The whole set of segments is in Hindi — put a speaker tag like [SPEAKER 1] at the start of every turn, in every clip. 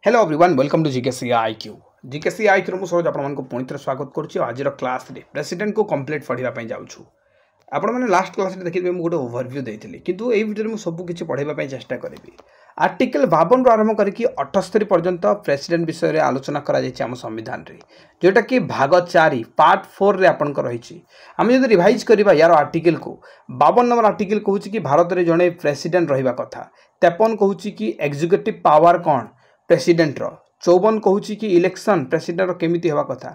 [SPEAKER 1] Hello everyone welcome to GKC IQ GKC IQ मु सरोज आपको पुणी थे स्वागत करुच्ची आज क्लास प्रेसिडेंट को कंप्लीट पढ़ाई जाऊँ आपण मैंने लास्ट क्लास देखिए मुझे गोटे ओवरव्यू देती किंतु यही वीडियो में सबकि पढ़ाई चेष्टा करी आर्टिकल 52 आरंभ करके 78 पर्यंत प्रेसिडेंट विषय में आलोचना करा संविधान रे जोटा कि भाग 4 पार्ट 4 रे आपन रही आम जो रिवाइज करवा यार आर्टिकल को 52 नंबर आर्टिकल कहूँ कि भारत में जड़े प्रेसिडेंट रहा कथा 53 कहूँ कि एग्जीक्यूटिव पावर कौन प्रेसिडेंट रो 54 कहूँ कि इलेक्शन प्रेसिडेंट केमिति हवा कथा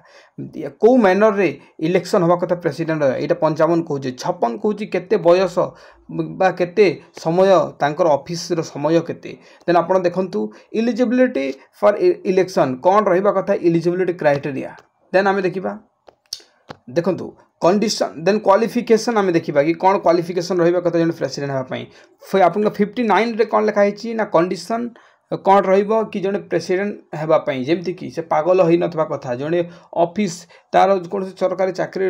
[SPEAKER 1] कौ मैनर रे इलेक्शन हवा कथा प्रेसिडेंट यहाँ 55 कहूँ 56 कहूँ केते बयस बा केते समय तांकर ऑफिस रो समय केते देन आपण देखंतु इलिजिबिलिटी फॉर इलेक्शन कौन रहिबा कथा इलिजिबिलिटी क्राइटेरिया देन आमे देखिबा देखंतु कंडीशन देन क्वालिफिकेशन आमे देखिबा कि कौन क्वालिफिकेशन रहिबा कथा जने प्रेसिडेंट हवा पई फिर आपन 59 रे कौन लिखा हिची ना कंडीशन कौन रहिबो कि जने प्रेसिडेंट हेबा पई जेमति कि से पागल होई नथबा कथा जने ऑफिस तार कोन सरकारी चाकरी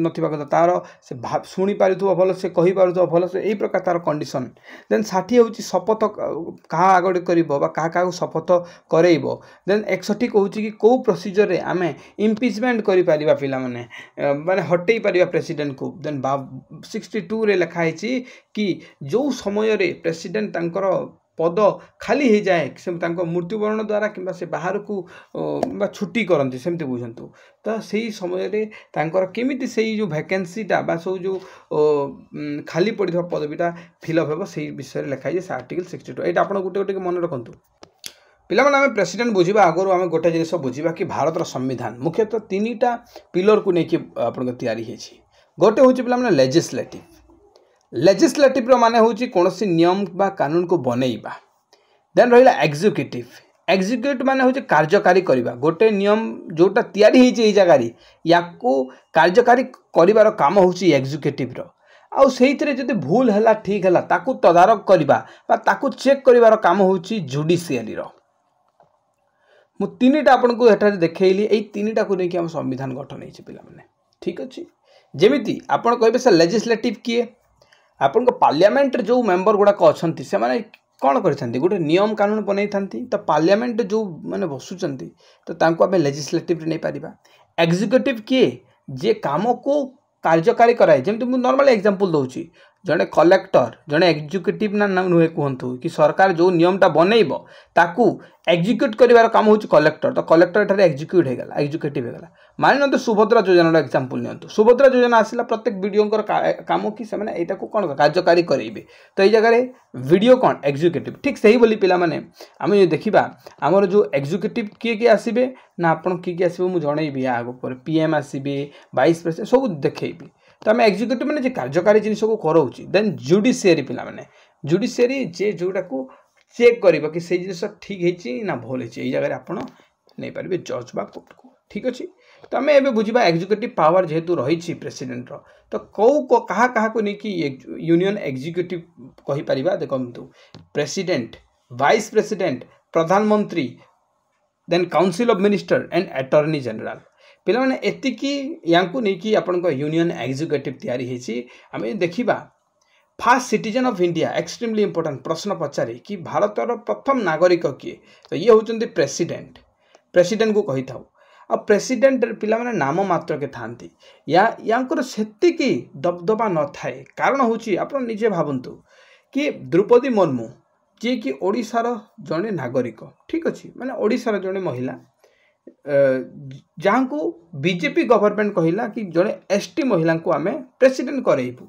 [SPEAKER 1] नथबा कथा तार से सुनी पारुथबो भलो से कहि पारुथबो भलो से एई प्रकार तार कंडीशन देन 60 होची शपथ कहा आगडे करिवो बा कहा शपथ करैबो देन 61 कहूची कि को प्रोसीजर रे आमे इम्पीचमेंट करि परिबा पिला माने हटेई परिबा प्रेसिडेंट को देन 62 रे लिखा हिची कि जो समय रे प्रेसिडेंट तांकर पद खाली हो जाए से मृत्युवरण द्वारा कि से बाहर को छुट्टी करती सेमती बुझंतु तो सही समय केमिति से जो वैकेंसीटा बा सब जो खाली पड़ा पदवीटा फिलअप हो से विषय लिखाई से आर्टिकल 62 यहाँ आप गोटे गोटे मन रखु पिला आम प्रेसिडेंट बुझा आगु आम गोटे जिन बुझा कि भारत संविधान मुख्यतः 3टा पिलर को लेकिन आपन तैयारी गोटे हूँ पे लेजिस्लेटिव लेजिस्लेटिव माने हूँ कौन नियम बा कानून को बनैबा देन रहा एग्जीक्यूटिव एग्जीक्यूटिव माने हूँ कार्यकारी करवा गोटे नियम जोटा तैयारी जगार या कार्यकारी कर काम हूँ एग्जीक्यूटिव आउ से जब भूल है ठीक है ताकू तदारक करवा चेक कर काम हूँ जुडिशियरी मु 3टा आपको एठारे देखली यही 3टा को लेकिन आम संविधान गठन होती पे ठीक अच्छे जमीती आपड़ कहे से लेजिस्लेटिव किए आपन को पार्लियामेंट जो मेंबर गुड़ाक अच्छा से माने कौन करते गोटे नियम कानून बनई था तो पार्लियामेंट जो मैंने बसुंच तो आम लेजिस्लेटिव नहीं पारिबा एग्जीक्यूटिव किए जे काम को कार्यकारी कराए जमी मुझे नॉर्मल एग्जांपल दूसरी जड़े कलेक्टर जड़े एग्जीक्यूटिव ना नुहे कहतु कि सरकार जो नियमटा बनइब ताकू एग्जीक्यूट कर काम हूँ कलेक्टर तो कलेक्टर एठारे एग्जीक्यूट होगा एग्जीक्यूटिव होगा मान नी सुभद्रा योजना एग्जांपल नि सुभद्रा योजना आसला प्रत्येक वीडियो काम कि से कौन कार्यकारी करेंगे तो ये जगह वीडियो कौन एग्जीक्यूटिव ठीक से ही बोली पिला माने आम देखा आमर जो एग्जीक्यूटिव किए आसबे ना आप किए आसबे मुझे जनइबी आगे पीएम आसबे वाइस प्रेसिडेंट सब देखी तो आम एग्जीक्यूटिव मैंने कार्यकारी जिन को कराऊँ देन जुडिशियरी पिला माने जुडिशियरी जे जोटा को चेक कर कि से जिन ठीक है ना भूल है जगह आप नहीं पारे जज बा कोर्ट को ठीक अच्छे तो आम ए बुझा एग्जीक्यूटिव पावर जेहेतु रही प्रेसिडेंट तो कौ क्या लेकिन यूनियन एग्जीक्यूटिव कहीपर देखो प्रेसिडेंट वाइस प्रेसिडेंट प्रधानमंत्री then council of minister and attorney general पिला माने एतिकी यांकु नेकी आपन को यूनियन एग्जीक्यूटिव तैयारी हेची आमे देखिबा fast citizen of India extremely important प्रश्न पचारे कि भारतर प्रथम नागरिक किए तो ये होचंदी प्रेसिडेंट को कही थाउ आ प्रेसिडेंट पिला माने नाम मात्र के थांती यांकर सेतिकी दबदबा न थाए कारण होची आपन निजे भाबंतु कि द्रौपदी मुर्मू जे कि ओडिशार जने नागरिक ठीक अछि माने ओडिशार जने महिला जहाँ को बीजेपी गवर्नमेंट कहला कि जड़े एसटी महिला को आम प्रेसिडेंट करेबू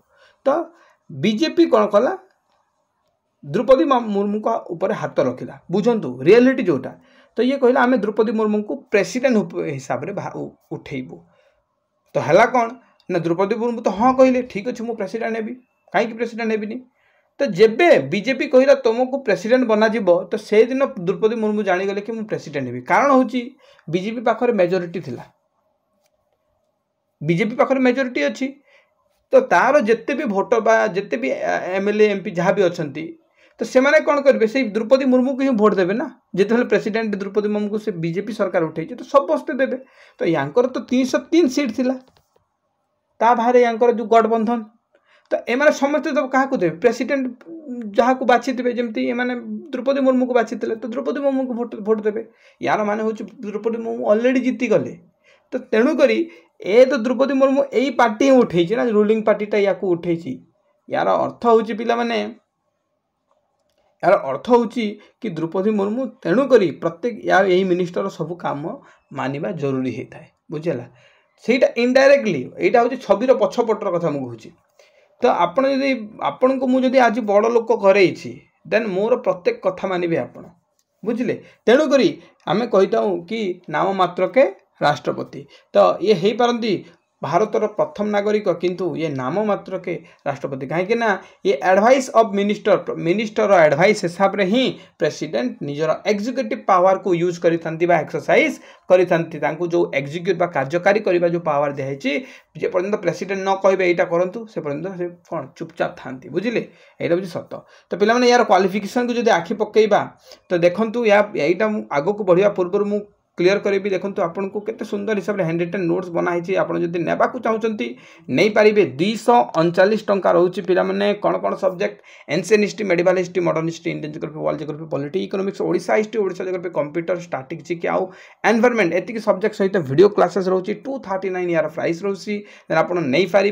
[SPEAKER 1] तो बीजेपी कौन कला द्रौपदी मुर्मू का ऊपर हाथ रखिला बुझंतु रियलिटी जोटा तो ये कहला आम द्रौपदी मुर्मू को प्रेसिडेंट हिसाब से उठेबू तो है कौन ना द्रौपदी मुर्मू तो हाँ कहले ठीक अच्छे मुझे प्रेसिडेंट हेबी कहीं प्रेसिडेंट हेबिनी तो जेबे बीजेपी कहला तुमको प्रेसिडेंट बनाजिबो तो से दिन द्रौपदी मुर्मू जानीगले कि मुझे प्रेसिडेंट हेबी कारण हूँ बीजेपी पाखर मेजोरिटी थिला बीजेपी पाखर मेजोरिटी अच्छी तो तार जिते भी भोटर बा जिते भी एमएलए एमपी जहाँ भी अच्छा तो से मैंने कौन करेंगे से द्रौपदी मुर्मू को ही भोट देवे ना जिते प्रेसिडेंट द्रौपदी मुर्मू को से बीजेपी सरकार उठे तो सब बस्ते देवे तो यांकर तो 303 सीट थिला ता बाहर यांकर जो गठबंधन तो एमाने समस्ते तो क्या देवे प्रेसिडेंट जहाँ को बाछी थे जमी एमाने द्रौपदी मुर्मू को बाछी तो द्रौपदी मुर्मू को भोट देवे यार माने हूँ द्रौपदी मुर्मू ऑलरेडी जीती गले तो तेणुक ए तो द्रौपदी मुर्मू यही पार्टी ही उठे ना रूलिंग पार्टीटा या उठे यार अर्थ हूँ पिला माने यार अर्थ हूँ कि द्रौपदी मुर्मू तेणुक प्रत्येक या यही मिनिस्टर सब काम मानिबा जरूरी होता है बुझेगा ସେଇଟା ଇନଡାଇରେକ୍ଟଲି ଏଇଟା ହେଉଛି ଛବିର ପଛପଟର କଥା ମୁଁ କହୁଛି ତ ଆପଣ ଯଦି ଆପଣଙ୍କୁ ମୁଁ ଯଦି ଆଜି ବଡ଼ ଲୋକ କରେଇଛି ଦେନ୍ ମୋର ପ୍ରତ୍ୟେକ କଥା ମାନିବେ ଆପଣ ବୁଝିଲେ ତେଣୁକରି ଆମେ କହିଥାଉ କି ନାମ ମାତ୍ରକେ ରାଷ୍ଟ୍ରପତି ତ ଇଏ ହେଇପାରନ୍ତି ଭାରतर प्रथम नागरिक किंतु ये नाम मात्र के राष्ट्रपति कहीं ये एडवाइस ऑफ मिनिस्टर एडवाइस हिसाब रे ही प्रेसिडेंट निजर एग्जीक्यूटिव पावर को यूज करी एक्सरसाइज करी जो एग्जीक्यूट बा कार्यकारी करबा जो पावर दिखाई जे पर्यंत प्रेसिडेंट न कहबे एटा करंतु से पर्यंत से कौन चुपचाप थांती बुझिले एटा बुझी सत तो पिला माने यार क्वालिफिकेशन को जदी आखि पकेइबा तो देखंतु या एटा आगो को बढ़िया पूर्व मु क्लीयर करी देखो आपन को केते सुंदर हिसाब से हैंड रिटन नोट्स बनाई आप नेबा को चाहते नहीं पारे 239 टंका रोचे पिला माने कौन कौन subject ancient history medieval history modern history Indian geography world geography polity economics Odisha history Odisha geography computer static GK आउ एनवायरनमेंट एतिक सब्जेक्ट सहित वीडियो क्लासेस रोची 239 यार प्राइस रोची देन आप नहीं पारे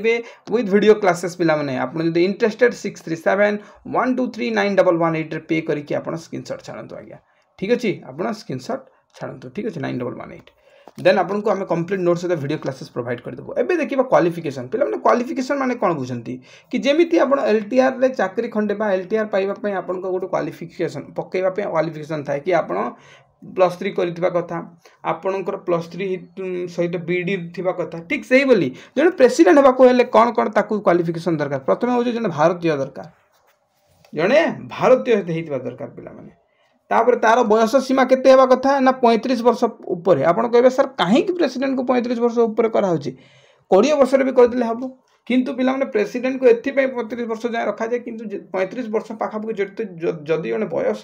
[SPEAKER 1] विथ वीडियो क्लासेस पिला माने आप इंटरेस्टेड 6371239118 रे पे करके आप स्क्रीनशॉट छाड़तु आज्ञा ठीक अच्छे आप स्क्रीनशॉट छाड़ू ठीक अच्छे 9118 देन आपन को आम कंप्लीट नोट्स सहित वीडियो क्लासेस प्रोवाइड करदेबू एबे देखिबा क्वालिफिकेशन पिला माने क्वालिफिकेशन माने कोन बुझंती कि जेमिति आपण एलटीआर रे चाकरी खंडे बा एलटीआर पाइबा पई आपन को गोटे क्वालिफिकेशन पकेबा पई क्वालिफिकेशन थाए कि आपण +3 करथिबा कथा आपनकर +3 सहित बीडी थिबा कथा ठीक सही बोली जने प्रेसिडेंट हेबा को हेले कोन कोन ताकू क्वालिफिकेशन दरकार प्रथमे हो जने भारतीय दरकार जने भारतीय हेतिबा दरकार पिला माने तापर तार बयस सीमा केते हेबा कथा ना 35 वर्ष ऊपर आपण कहबे सर काहे कि प्रेसिडेंट को 35 वर्ष ऊपर करा होची 20 वर्ष रे भी कर दिले हबो किंतु पिला माने प्रेसिडेंट को एथि पे 35 वर्ष जाय रखा जाय किंतु 35 वर्ष पाखा पक जदी जने बयस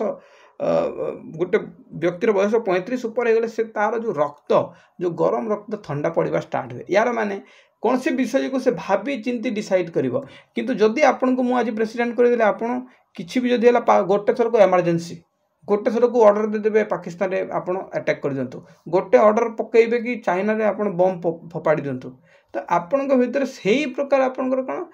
[SPEAKER 1] गोटे व्यक्तिर बयस 35 ऊपर हे गले से तार जो रक्त जो गरम रक्त ठंडा पड़वा स्टार्ट हुए यार माने कौन से विषय को से भाभी चिंती डिसाइड करिवो किंतु जदी आपन को मु आज प्रेसिडेंट कर देले आपन किछि भी जदी हला गोटे थर को इमरजेंसी गोटे थर को ऑर्डर दे देबे पाकिस्तान रे आपण अटैक कर दियंतु गोटे ऑर्डर पकेइबे कि चाइना रे आपण बम फोपाड़ी दियंतु तो आपण को भीतर सही प्रकार आपण कोन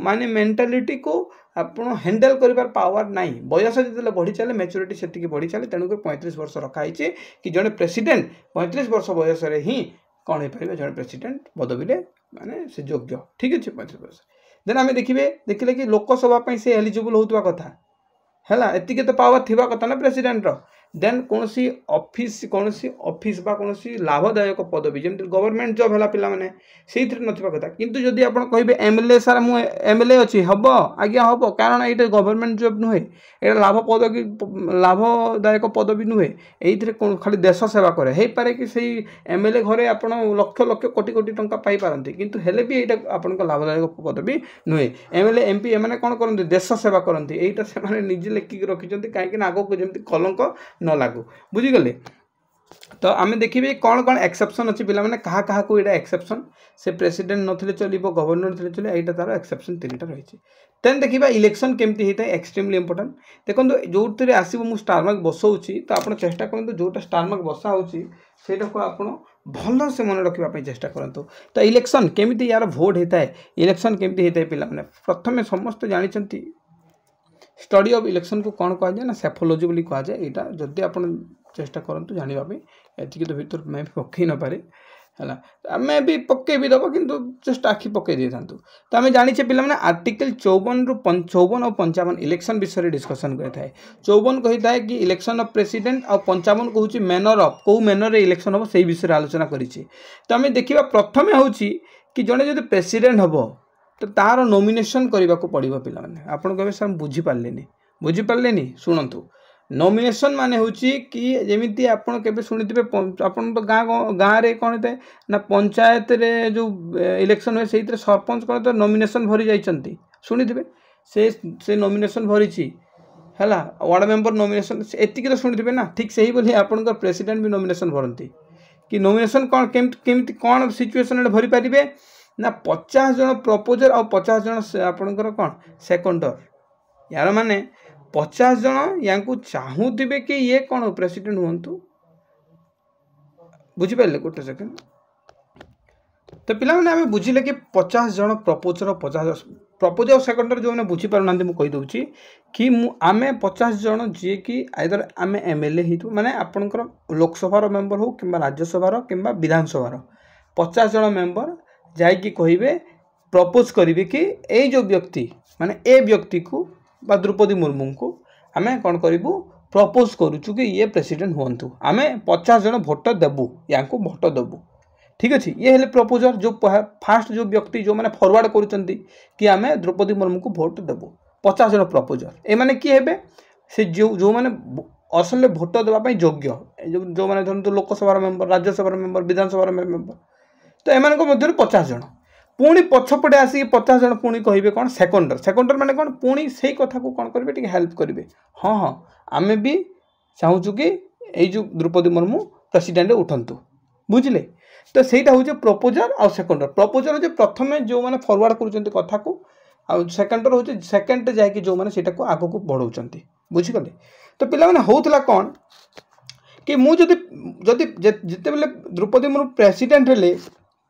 [SPEAKER 1] माने मेंटालिटी को आपण हैंडल करिवार पावर नाही बयस जते बढ़ी चले मैच्योरिटी सेति की बढ़ी चले तेनु को 35 वर्ष रखा हिचे कि जने प्रेसिडेंट 35 वर्ष बयस रे ही कोन हे परिबे जने प्रेसिडेंट पदवी रे माने से योग्य ठीक अछि 35 वर्ष देन हमें देखिले कि लोकसभा पई से एलिजिबल होतवा कथा हैला एतिके तो पावर थिबा कथा ना प्रेसिडेंट रो देन कोनसी ऑफिस बा कोनसी लाभदायक पदवी जेमति गवर्नमेंट जॉब हैला पिला माने सेइथरे नथिबा कथा किंतु जदी आपण कहबे एमएलए सर मु एमएलए अछि हबो आज्ञा हबो कारण एटा गवर्नमेंट जॉब नुहे एटा लाभदायक पदवी नुहे एइथरे खाली देश सेवा करे हे पारे कि सेई एमएलए घरे आपण लक्ष लक्ष कोटी कोटी टंका पाई पारंती किंतु हेले भी एटा आपण को लाभदायक पदवी नुहे एमएलए एमपी एमाने कोन करंती देश सेवा करंती एइटा से माने निजे लेखि रखिचंती काहे कि आगो को जेमति कलंक न लागू बुझीगले तो आम देखिए कौन कौन एक्सेप्शन अच्छी पिला माने कहा कहा को एटा एक्सेप्शन से प्रेसिडेंट नथिले चलिबो गवर्नर नथिले चले एटा तार एक्सेप्शन तीनटा रहिछि तेन देखिबा इलेक्शन केमती हेता एक्सट्रीमली इंपोर्टेंट देखंतु जोतरे आसीबो मु स्टार मार्क बसौछि तो आपण चेष्टा करंतु जोटा स्टार मार्क बसा होछि सेटा को आपण भल से मन रखिबा पई चेष्टा करंतु तो इलेक्शन केमती यार वोट हेता है इलेक्शन केमती हेता है पिला माने प्रथमे समस्त जानिचंती स्टडी ऑफ इलेक्शन को कौन कह जाए ना सेफोलॉजी बोली कह जाए यहाँ जदि आप चेष्टा करूँ जानापी एति तो भर मैं भी पकई न पारे है आम भी पकई भी दब कि जस्ट आखि पकई दे था तो आम जाचे पे आर्टिकल 54 और 55 इलेक्शन विषय डिस्कसन करता है 54 कही है कि इलेक्शन ऑफ प्रेसिडेंट और 55 कहूँ मैनर ऑफ कौ मैनर इलेक्शन हम से विषय आलोचना करें तो आम देखा प्रथम हूँ कि जड़े जो प्रेसिडेंट हम तो तार नॉमिनेशन करने को पड़ो पिला आपन कहे सर बुझीपारे शुणु नॉमिनेशन माने होची कि जेमिति आपन केबे सुनिथिबे आपन तो गाँव रे कौन होता है ना पंचायत रे जो इलेक्शन हुए से सरपंच कौन तो नॉमिनेशन भरी जाइछंती सुनिथिबे से नॉमिनेशन भरीची हैला वार्ड मेंबर नॉमिनेशन एतिक तो सुनिथिबे ना ठीक सही बोली आपन का प्रेसिडेंट भी नॉमिनेशन भरंती कि नॉमिनेशन कौन केमिति कौन सिचुएशन भरी पारिबे ना 50 जन प्रपोजर और 50 जन आपणकर कौन सेकेंडर यार माने 50 जन या चाहूबे कि ये कौन प्रेसिडेंट हूँ बुझिपारे गोटे सेकेंड तो पिला आम बुझिले कि 50 जन प्रपोजर 50 प्रपोज और सेकेंडर जो मैंने बुझीपार ना मुझे कहीदे कि आम 50 जन जी कि आइदर आम एमएलए हो माने आपणकर लोकसभार मेंबर हो कि राज्यसभार कि विधानसभार 50 जन मेंबर जाकि कहे प्रपोज करेंगे कि ये जो व्यक्ति माने ए व्यक्ति को बा द्रौपदी मुर्मू को आम कौन करूँ प्रपोज करुचु कि ये प्रेसिडेंट हूँ आम 50 जन भोट देवु या भोट देवु ठीक अच्छे ये हेल्ले प्रपोजर जो फास्ट जो व्यक्ति जो मैंने फरवर्ड करुँच कि आम द्रौपदी मुर्मू को भोट देवु 50 जन प्रपोजर ए किए हे से जो मैंने असल भोट देवाई योग्य जो मैंने धरतु लोकसभा मेंबर राज्यसभा मेंबर विधानसभा मेंबर तो एम 50 जन पुणी पछपटे आसिक 50 जन पुणी कहे कौन सेकेंडर सेकेंडर माने कौन पुणी से कथा को कौन करेंगे हेल्प करेंगे हाँ हाँ आम भी चाहूँ कि जो द्रौपदी मुर्मू प्रेसिडेंट उठंतु बुझिले तो सहीटा हूँ प्रपोजर और सेकेंडर प्रपोजर हूँ प्रथम जो मैंने फरवर्ड कर कथा को आ सेकेंडर हूँ सेकेंड जाकि जो मैंने को आग को बढ़ाऊँ बुझीगले तो पिला होता कौन कि मुझे जिते बेले द्रौपदी मुर्मू प्रेसिडेंट हेले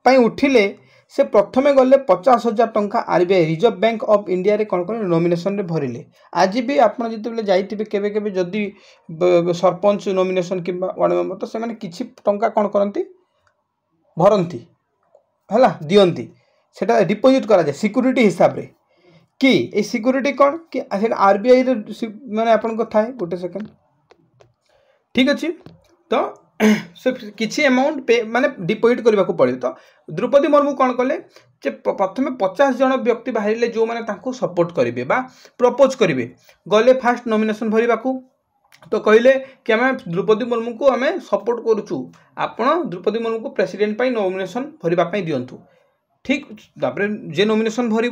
[SPEAKER 1] उठिले से प्रथमे गले 50,000 टंका RBI reserve bank of India रे कौन कौन नॉमिनेशन रे भरिले आज भी आप जिते जाइए केवे केवे जदि सरपंच नॉमिनेशन कि वार्ड मेंबर तो से किसी टंका कौन करती भरती है दियंती सेटा डिपोजिट करा जाए सिक्यूरिटी हिसाब रे कि ए सिक्यूरिटी कौन कि आरबीआई माने आपन को थाए गोटे सेकेंड ठीक अच्छे तो से किसी अमाउंट पे माने डिपोजिट करने को पड़े तो द्रौपदी मुर्मू कौन कले प्रथम 50 जन व्यक्ति बाहर जो मैंने सपोर्ट करेंगे प्रपोज करेंगे गले फास्ट नॉमिनेशन भरवा तो कहले कि आम द्रौपदी मुर्मू को आम सपोर्ट करुचु आपण द्रौपदी मुर्मू को प्रेसिडेंट नॉमिनेशन भरवाई दिंतु ठीक तापर जे नॉमिनेशन भर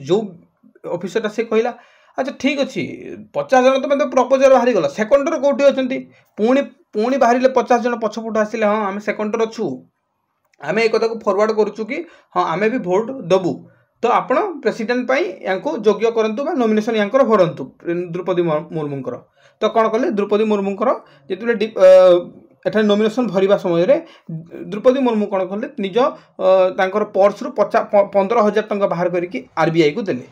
[SPEAKER 1] जो ऑफिसर से कहला अच्छा ठीक अच्छे 50 जन तो मतलब प्रपोजल बाहरी गला सेकेंडर कौटी अच्छा पुणी पुणी बाहर 50 जन पछपट आसिले हाँ आम सेकेंडर अच्छू आम एक कथा को फरवर्ड करुचु कि हाँ आम भी भोट देवु तो आपण प्रेसिडेंट या योग्य करूँ नॉमिनेशन या भरतु द्रौपदी मुर्मूंकर तो कौन कले द्रौपदी मुर्मूंकर जो नॉमिनेशन भरवा समय द्रौपदी मुर्मू कौन कले निज पर्स रु 15,000 टंका बाहर करके आरबीआई को देले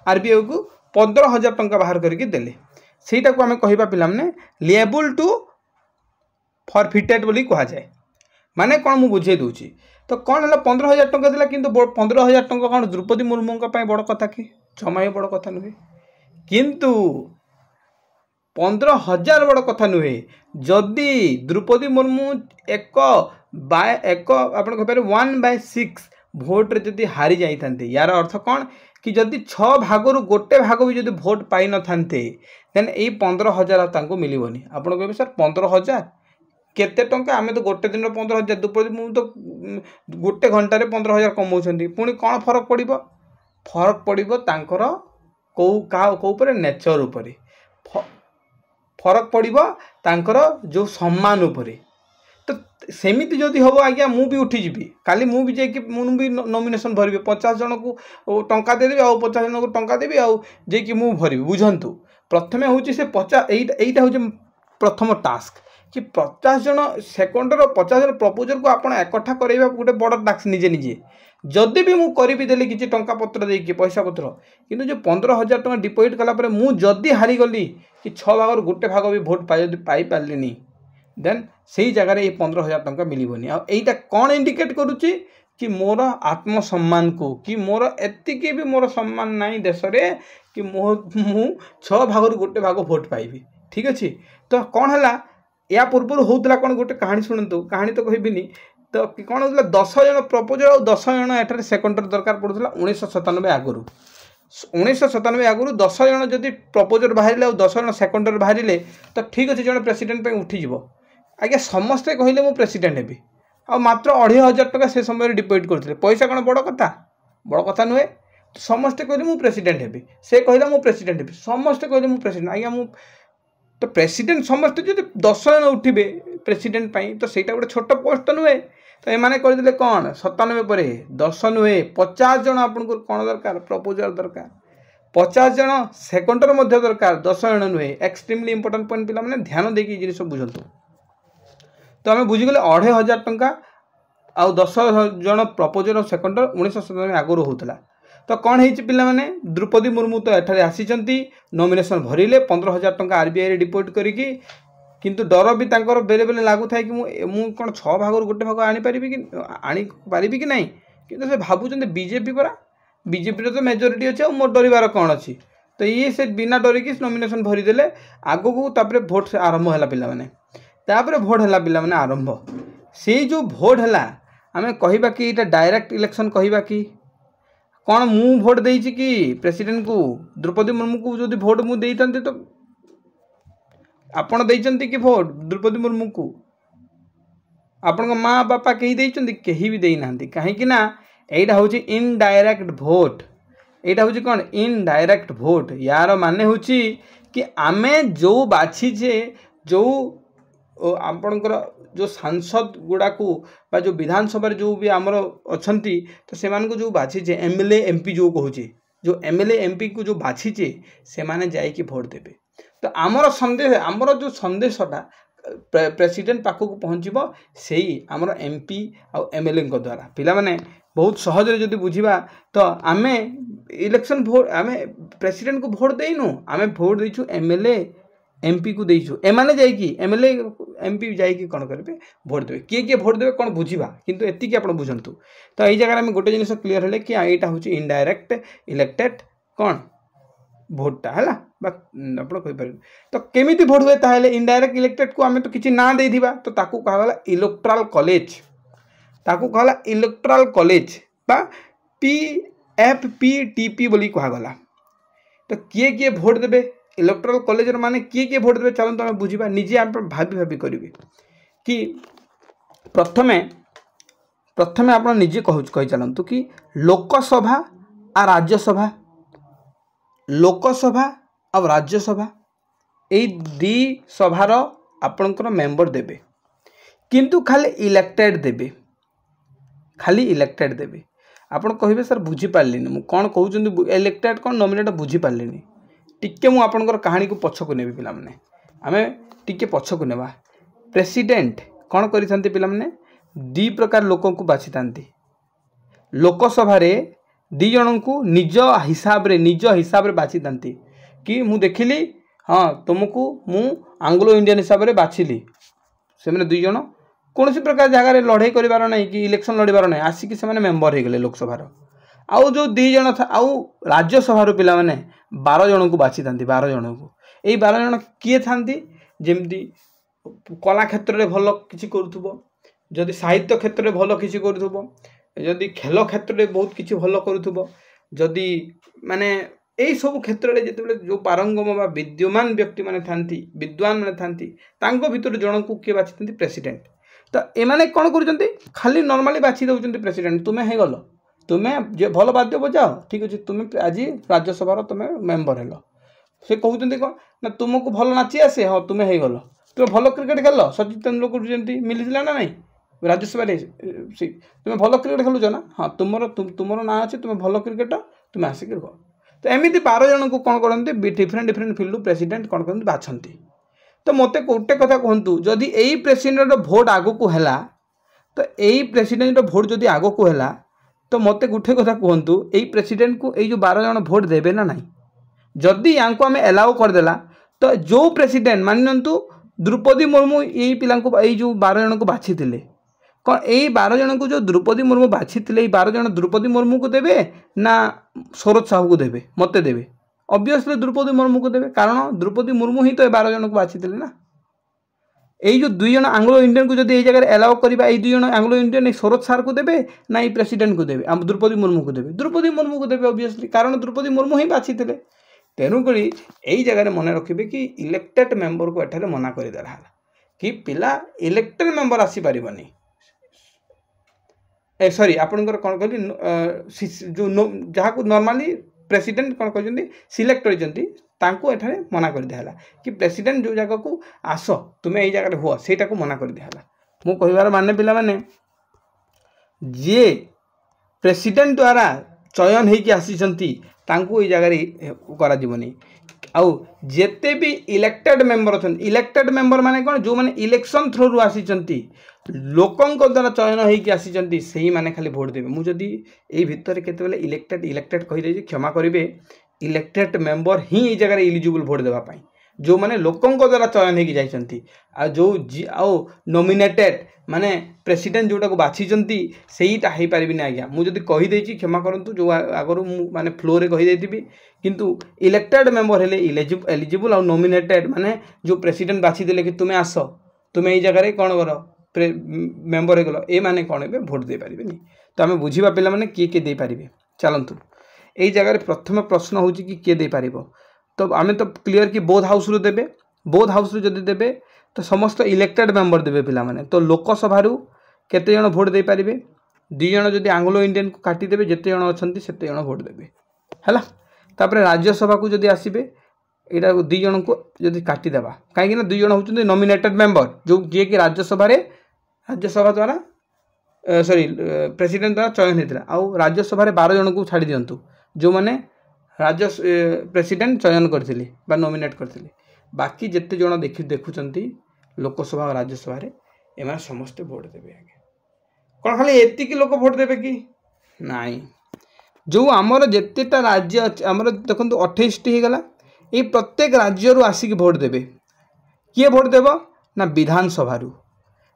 [SPEAKER 1] आरबीआई को 15,000 टंका बाहर करके देले सेटा को आम कहवा पिला माने लिएबल टू फॉरफिटेड बोली कहा जाए माने कौन मुझे बुझे दूची तो कौन है 15,000 टंका देला किंतु 15,000 टंका कौन द्रौपदी मुर्मू बड़ कथा कि जमा बड़ कथा नुहे किंतु 15,000 बड़ कथा नुहे जदि द्रौपदी मुर्मू एक आप 1/6 भोट रे जदि हारी जाइथान्ते यार अर्थ कौन कि जदि 6 भागरु गोटे भाग भी जदि भोट पाई न थान्ते देन ए 15,000 तांको मिलिबोनी आपण कहबे सर 15,000 केते टंका आमे तो गोटे दिन 15,000 द्रौपदी मुर्मू तो गोटे घंटे 15,000 कमाउछन्ती पुणी कौन फरक पड़िबो तांकर को नेचर उपरे फरक पड़िबो तांकर जो सम्मान उपरे तो सेमिति जदि हम आज्ञा मु भी उठीजी काली मु भी जाकि मुझे भी नॉमिनेशन भरबी 50 जन को टंका देदेवी आ 50 जन को टंका देवी आकि मु भरबी बुझंतु प्रथमे हूँ से 50 एटा हूँ प्रथम टास्क कि 50 जन सेकेंडर 50 जन प्रपोजल को आप एकठा करवा गोटे बड़ टास्क निजे निजे जदि भी मुझे करी देली किसी टंका पत्र देकी पैसा पत्र किंतु जो 15,000 टंका डिपोजिट कलापर मुझे हारीगली कि 6 भाग गोटे भाग भी भोट पाई पारे देन से जगार ये 15,000 टंका मिलबनी आईटा कौन इंडिकेट करुच्ची कि मोर आत्मसम्मान को कि मोर एतिकी भी मोर सम्मान नाई देश रे कि मु 6 भाग गोटे भाग भोट पाइबी ठीक अच्छे तो कौन है या पूर्व होता कौन गोटे कहानी शुणु कहानी तो कहबिनी तो कौन होता 10 जन प्रपोजल और 10 जन एठार सेकेंडर दरकार पड़ूला 1997 आगु 1997 आगु 10 जन जदि प्रपोजल बाहर और 10 जन सेकेंडर बाहर तो ठीक अच्छे जन प्रेसिडेंट उठीज आज्ञा समस्ते कहले मु प्रेसिडेंट हेबी आ मात्र 2,500 टका से समय डिपोजिट करते पैसा कौन बड़ कथा नुहे समस्ते कहले मु प्रेसिडेंट हेबी से कहला मु प्रेसिडेंट हेबी समस्ते कहले मु प्रेसिडेंट आज्ञा मु तो प्रेसिडेंट समस्ते जो 10 जन उठे प्रेसिडेंट तो सहीटा गोटे छोट पोस्ट नुहे तो एमाने करदेले कौन 97 पर 10 नुहे 50 जन आपको कौन दरकार प्रपोजल दरकार 50 जन सेकेंडर मध्य दरकार 10 जन नुहे एक्सट्रीमली इंपोर्टेंट पॉइंट पिला माने ध्यान देकी जिनिस बुझंतु तो आम बुझीगले 2500 टंका आउ 10 जन प्रपोजल सेकेंडर 1997 आगुरी होता तो कौन है पिला माने द्रौपदी मुर्मू तो एठारे आसीचंती नॉमिनेशन भरिले 15,000 टंका आरबीआई डिपोजिट करिकी किंतु डर भी तांकर बेले बेले लागू थाए कि मु कौन 6 भागर गोटे भाग आनी पारिबी कि नहीं किंतु से भाबुचंते बीजेपी परा बीजेपी तो मेजोरिटी अच्छे और मोर डरबार कौन अच्छी तो ये से बिना डरिकी नॉमिनेशन भरिदेले आगो को तापरे भोट से आरंभ है पिला माने तापरे भोट है पिला माने आरंभ से जो भोट है आमे कहिबा कि इटा डायरेक्ट इलेक्शन कहिबा कि कौन मु भोट देइछि कि प्रेसिडेंट को द्रौपदी मुर्मू को जो भोट मु देइथांते तो आपण देइचंती कि भोट द्रौपदी मुर्मू को आपण माँ बापा कहीं देइचंती कहीं भी देई नांती काहे कि ना एटा होछि इनडायरेक्ट भोट एटा होछि कौन इनडायरेक्ट भोट यार माने होछि कि आमे जो बाछीचे जो आपणकर जो सांसद गुड़ा को जो विधानसभा जो भी आमर अच्छी तो से जो बाछीचे एमएलए एमपी जो कहूचे जो एमएलए एमपी को जो बाछीचे से माने जाइए भोट देवे तो आमर संदेश आमर जो संदेशटा प्रेसिडेंट पाखक पहुँचब से आमर एमपी आ एमएलए द्वारा पिला माने बहुत सहजरे जदि बुझा तो आमे इलेक्शन भोट आमे प्रेसिडेंट को भोट देनु आमे भोट देइछु एमएलए एमपी को देइछु एमाने जाइकी एमएलए एमपी जाइकी कौन करेंगे भोट देवे किए भोट देवे कौन बुझा किंतु एतिकी आप बुझंतु तो यही जगह में गोटे जिन क्लीयर है कि यहाँ हूँ इनडायरेक्ट इलेक्टेड कौन भोटा है आपड़ तो केमी भोट हुए ताहले इनडायरेक्ट इलेक्टेड को आम तो किसी ना दे तो ताकू कहला इलेक्टोरल कॉलेज ताकू कहला इलेक्टोरल कॉलेज बा PFPTP बोली कहगला तो किए किए भोट देवे इलेक्टोरल कॉलेज माने किए किए भोट देवे चलते आम बुझा निजे आप भाभी भाभी करेंगे कि प्रथमे प्रथमे आप निजे कही चलतु कि लोकसभा आ राज्यसभा लोकसभा और राज्यसभा यही दी सभार आपणकर मेंबर देवे किंतु खाली इलेक्टेड देवे खाली इलेक्टेड देवे आपन कहिबे सर बुझी पारलिनी मु कोन कहउचंदी इलेक्टेड कोन नॉमिनेट बुझी पारलिनी टिके मु आपनकर कहानी को पछ को नेबी पिला माने आमे टिके पछ को नेबा प्रेसिडेंट कोन करिथांती पिला माने दी प्रकार लोक को बाछितांती लोकसभा रे दी जन को निज हिसाब रे बाछितांती कि मु देखिली हाँ तुमको मु आंग्लो इंडियन हिसाब रे बाछिली से माने दुई जन कौन प्रकार जगह लड़ाई करार ना कि इलेक्शन लड़ार ना आसिक से मेम्बर हो गले लोकसभार आउ जो दी जन था आउ राज्यसभा पिला माने 12 जन को बाछी था 12 जन को यही 12 जन किए था जमती कला क्षेत्र में भल किसी करुथुब साहित्य क्षेत्र में भल किसी करुथुब जदि खेल क्षेत्र में बहुत किसी भल करुथुब जदि माने यही सब क्षेत्र में जिते जो पारंगम बा विद्यमान व्यक्ति माने थांती विद्वान माने थांती तांको भितर जन को किए बाछी प्रेसिडेंट तो एमाने कौन कर खाली नॉर्मली बाछी दौरान प्रेसिडेंट तुम्हें हो गल तुम्हें भल वाद्य बजाओ ठीक अच्छे तुम्हें आज राज्यसभा तुम्हें मेम्बर हेल से कहते कौन ना तुमको भल नाची आसे हाँ तुम्हें हो गल तुम्हें भल क्रिकेट खेल सचिन तेंदुलकर जमी मिलता ना नहीं राज्यसभा तुम्हें भल क्रिकेट खेलुच ना हाँ तुम ना अच्छे तुम्हें भल क्रिकेट तुम्हें आसिक रुह तो एमती 12 जन को कौन करते डिफरेन्ट डिफरेन्ट फिल्ड प्रेसिडेंट कौन करते बाछंती तो मत गोटे कथा कहतु जदि यही प्रेसिडेंट भोट आगो को हैला तो यही प्रेसिडेंट भोट जदि आगो को हैला तो मत गोटे कथा कहतु यही प्रेसिडेंट को यही जो 12 जन भोट देवे ना नहीं जदि या आम एलाउ करदेला तो जो प्रेसिडेंट मानतु द्रौपदी मुर्मू यही पिला यही जो 12 जन को बाछी थे कौन यही 12 जन को जो द्रौपदी मुर्मू बाछी थे 12 जन द्रौपदी मुर्मू को देवे ना शरद साहू को देवे मत देवे ऑब्वियसली द्रौपदी मुर्मू को देवे कारण द्रौपदी मुर्मू ही तो 12 जन को बाछी ना यही जो 2 जन आंग्लो इंडियन को जब जगह एलाउ करवा ये 2 जन आंग्लो इंडियन शरद सार को देवे ना ये प्रेसिडेंट को देवे द्रौपदी मुर्मू को देवे द्रौपदी मुर्मू को देवे ऑब्वियसली कारण द्रौपदी मुर्मू ही बाछी थे तेणुक यही जगह मन रखिए कि इलेक्टेड मेंबर को एठारे मना करदेला कि पिला इलेक्टेड मेंबर आसीपर सॉरी आपंकर कौन कहली जो जहाँ को नॉर्मली प्रेसिडेंट कौन कहते सिलेक्ट कर मना कर दिया कि प्रेसिडेंट जो जगह को आस तुम्हें यही जगह हुआ सेटा को मना कर दिया मु कहबार माने पिला माने जे प्रेसिडेंट द्वारा चयन होगी आसी तांकू ये जगह कर आउ जेते भी इलेक्टेड मेंबर अच्छा इलेक्टेड मेंबर माने कौन जो माने इलेक्शन थ्रू आसी लोकों द्वारा चयन होगी आसी से माने खाली भोट देवे मुझे यही भितर केते इलेक्टेड इलेक्टेड कहीदे क्षमा करेंगे इलेक्टेड मेंबर ही ये जगह इलिजिबल भोट देवाई जो माने लोकों द्वारा चयन होगी जाइछंती आ जो आउ नॉमिनेटेड माने प्रेसिडेंट जोटा को बाछी सेहीटा हो पारिबिनी आज्ञा मुझे कहीदे क्षमा करंतु जो आगु माने फ्लो रे कहीदेबी किंतु इलेक्टेड मेंबर हेले एलिजिबल और नॉमिनेटेड माने जो प्रेसिडेंट बाछी देले कि तुम्हें आस तुम्हें ये जगह कौन कर मेंबर हो गल ए माने कौन ए भोट दे पारिबेनी तो आम बुझा पिला माने किए दे पारिबे चलतु यही जगह प्रथम प्रश्न हूँ कि किए दे पारिबो तो आम तो क्लीयर कि बोथ हाउस रु देबे बोथ हाउस रु जदि देबे तो समस्त इलेक्टेड मेंबर देबे पिला माने तो लोकसभा केते जण भोट दे पारिबे 2 जण जदि आंग्लो इंडियन को काटी देबे जेते जण अछंती सेते जण भोट देबे हैला तापरे राज्यसभा को जदि आसीबे एटा 2 जण को जदि काटी देबा काहे कि 2 जण होचंती नॉमिनेटेड मेंबर जो जे कि राज्यसभा द्वारा सॉरी प्रेसिडेंट द्वारा चयन होता आउ राज्यसभा 12 जन को छाड़ी दिंतु जो मैंने राज्य प्रेसिडेंट चयन करथिले बा नॉमिनेट करथिले बाकी जिते जन देखुंत लोकसभा और राज्यसभा एम समस्ते भोट देवे आगे कौन खाली एतिक लोक भोट देवे कि नाई जो आमर जितेटा राज्य अच्छे आमर देखो 28टी हो गला ये प्रत्येक राज्य आसिक भोट देवे किए भोट देव ना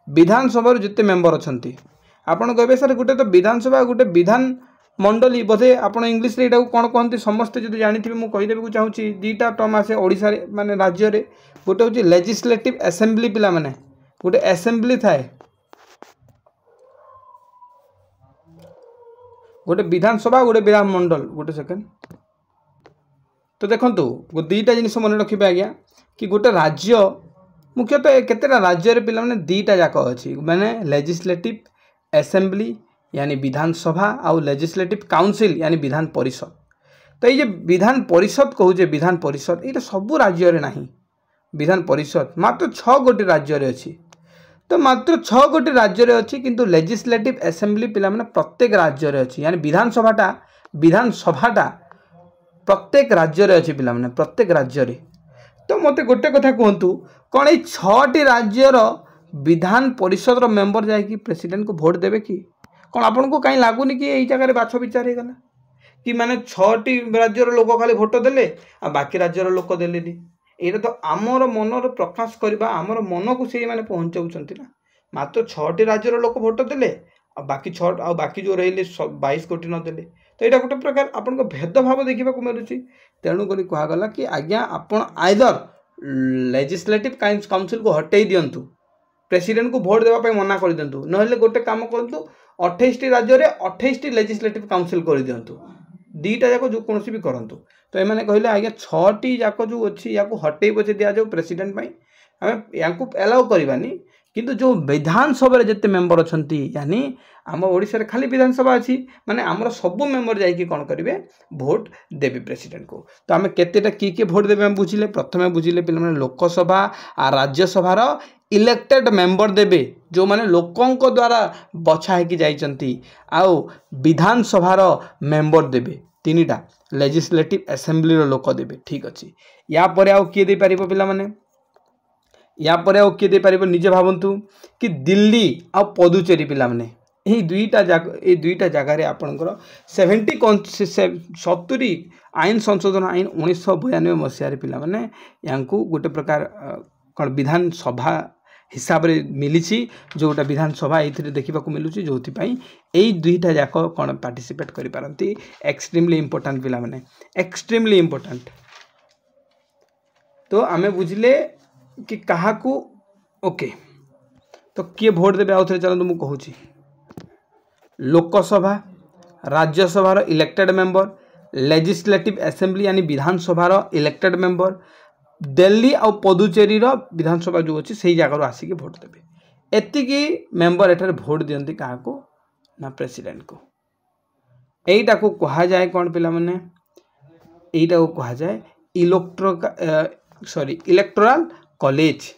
[SPEAKER 1] विधानसभा जिते मेंबर अच्छा आपड़ कहे सर गोटे तो विधानसभा गोटे विधान मंडली बोधे आप इंग्लीश रे कौन कहते समस्ते जो जानी मुझे कहीदेवी चाहूँगी 2टा टर्म आसे ओडिशा रे माने राज्य रे गोटे हूँ लेजिस्लेटिव असेंबली पिला माने गोटे असेंबली थाए गोटे विधानसभा गोटे विधान मंडल गोटे सेकेंड तो देखो 2टा जिनिस मन रखिए आज्ञा कि गोटे राज्य मुख्यतः केतेटा राज्य रे पिला माने 2टा जाक अच्छी माने लेजिस्लेटिव असेंबली यानी विधानसभा आउ लेजिस्लेटिव काउंसिल यानी विधान परिषद तो ये विधान परिषद कहूचे विधान परिषद ये सबू राज्य रे नहीं विधान परिषद मात्र 6 गोटी राज्य रे अच्छी तो मात्र 6 गोटी राज्य रे अच्छी किंतु लेजिस्लेटिव असेंबली पिला माने प्रत्येक राज्य रे अच्छी यानी विधानसभाटा प्रत्येक राज्य रे अच्छी पिला माने प्रत्येक राज्य रे तो मते गोटे कथा कहतु कौन ये 6टी राज्यर विधान परिषद रो मेंबर जाकि प्रेसिडेंट को भोट देवे कि कौन आपन को कहीं लगुनि कि यही जगह बाछ विचार हो गला कि माने 6टी राज्यर लोक खाली भोट देले आ बाकी राज्यर लोक देलेनी ये तो आमर मनर प्रकाश करवा आमर मन को से माने पहुँचाऊँ ना मात्र 6टी राज्यर लोक भोट देले आ बाकी जो रही 22 कोटी नदेले तो यहाँ गोटे प्रकार आपन को भेदभाव देखा मिलूँ तेणुक कहगला कि आज्ञा आपन आइदर लेजिस्लेटिव काउंसिल को हटई दिंतु प्रेसिडेंट को भोट देवाई मना कर दिंतु ना गोटे कम करूँ 28टी राज्य में 28टी लेजिस्लेटिव काउंसिल कर दिंतु 2टा जाक जो कौन भी करूँ तो ये कहले आज्ञा 6टी जाक जो अच्छी या हटई बचे दि जाऊ प्रेसिडेंट आम या एलाउ करवानी किंतु जो विधानसभा जिते मेंबर अच्छा यानी आम ओडिशा रे खाली विधानसभा अच्छी माने आमर सबू मेंबर जाकि कौन करेंगे भोट देवे प्रेसिडेंट को तो आम केतेटा किए भोट देवे बुझिले प्रथम बुझिले पे लोकसभा आ राज्यसभार इलेक्टेड मेंबर देवे जो माने लोकों द्वारा बछा होगी जाइछंती आउ विधानसभार मेंबर देवे 3टा लेजिस्लेटिव असेंबली लोक देवे ठीक अच्छे या पर आउ किए दे पारिबो पिला माने या पर आउ किए दे पारिबो निजे भावंतु कि दिल्ली आ पदुचेरी पिला माने यही 2टा जगार आपणकर 70 आईन संशोधन आईन 1992 मसीह पिला माने यांकु गोटे प्रकार कौन विधानसभा हिसाब रे मिली जो गोटे विधानसभा ये देखा मिलूँ जो यही 2टा जाक कौन पार्टिसिपेट करि पारंती एक्सट्रीमली इंपोर्टेंट पिला माने एक्सट्रीमली इंपोर्टेंट तो आमे बुझिले कि काहाकू ओके तो किए भोट देवे आउ थे चलते मुझे कहूँ लोकसभा राज्यसभार इलेक्टेड मेंबर लेजिस्लेटिव असेंबली यानी विधानसभार इलेक्टेड मेंबर दिल्ली आ पदुचेरी विधानसभा जो अच्छी से जगह आसिक भोट देवे एतिकी मेंबर एठार भोट दियंती क्या ना प्रेसिडेंट को यहीटा को कहा जाए कौन पिला माने यहीटा को कहा जाए इलेक्टोरल कॉलेज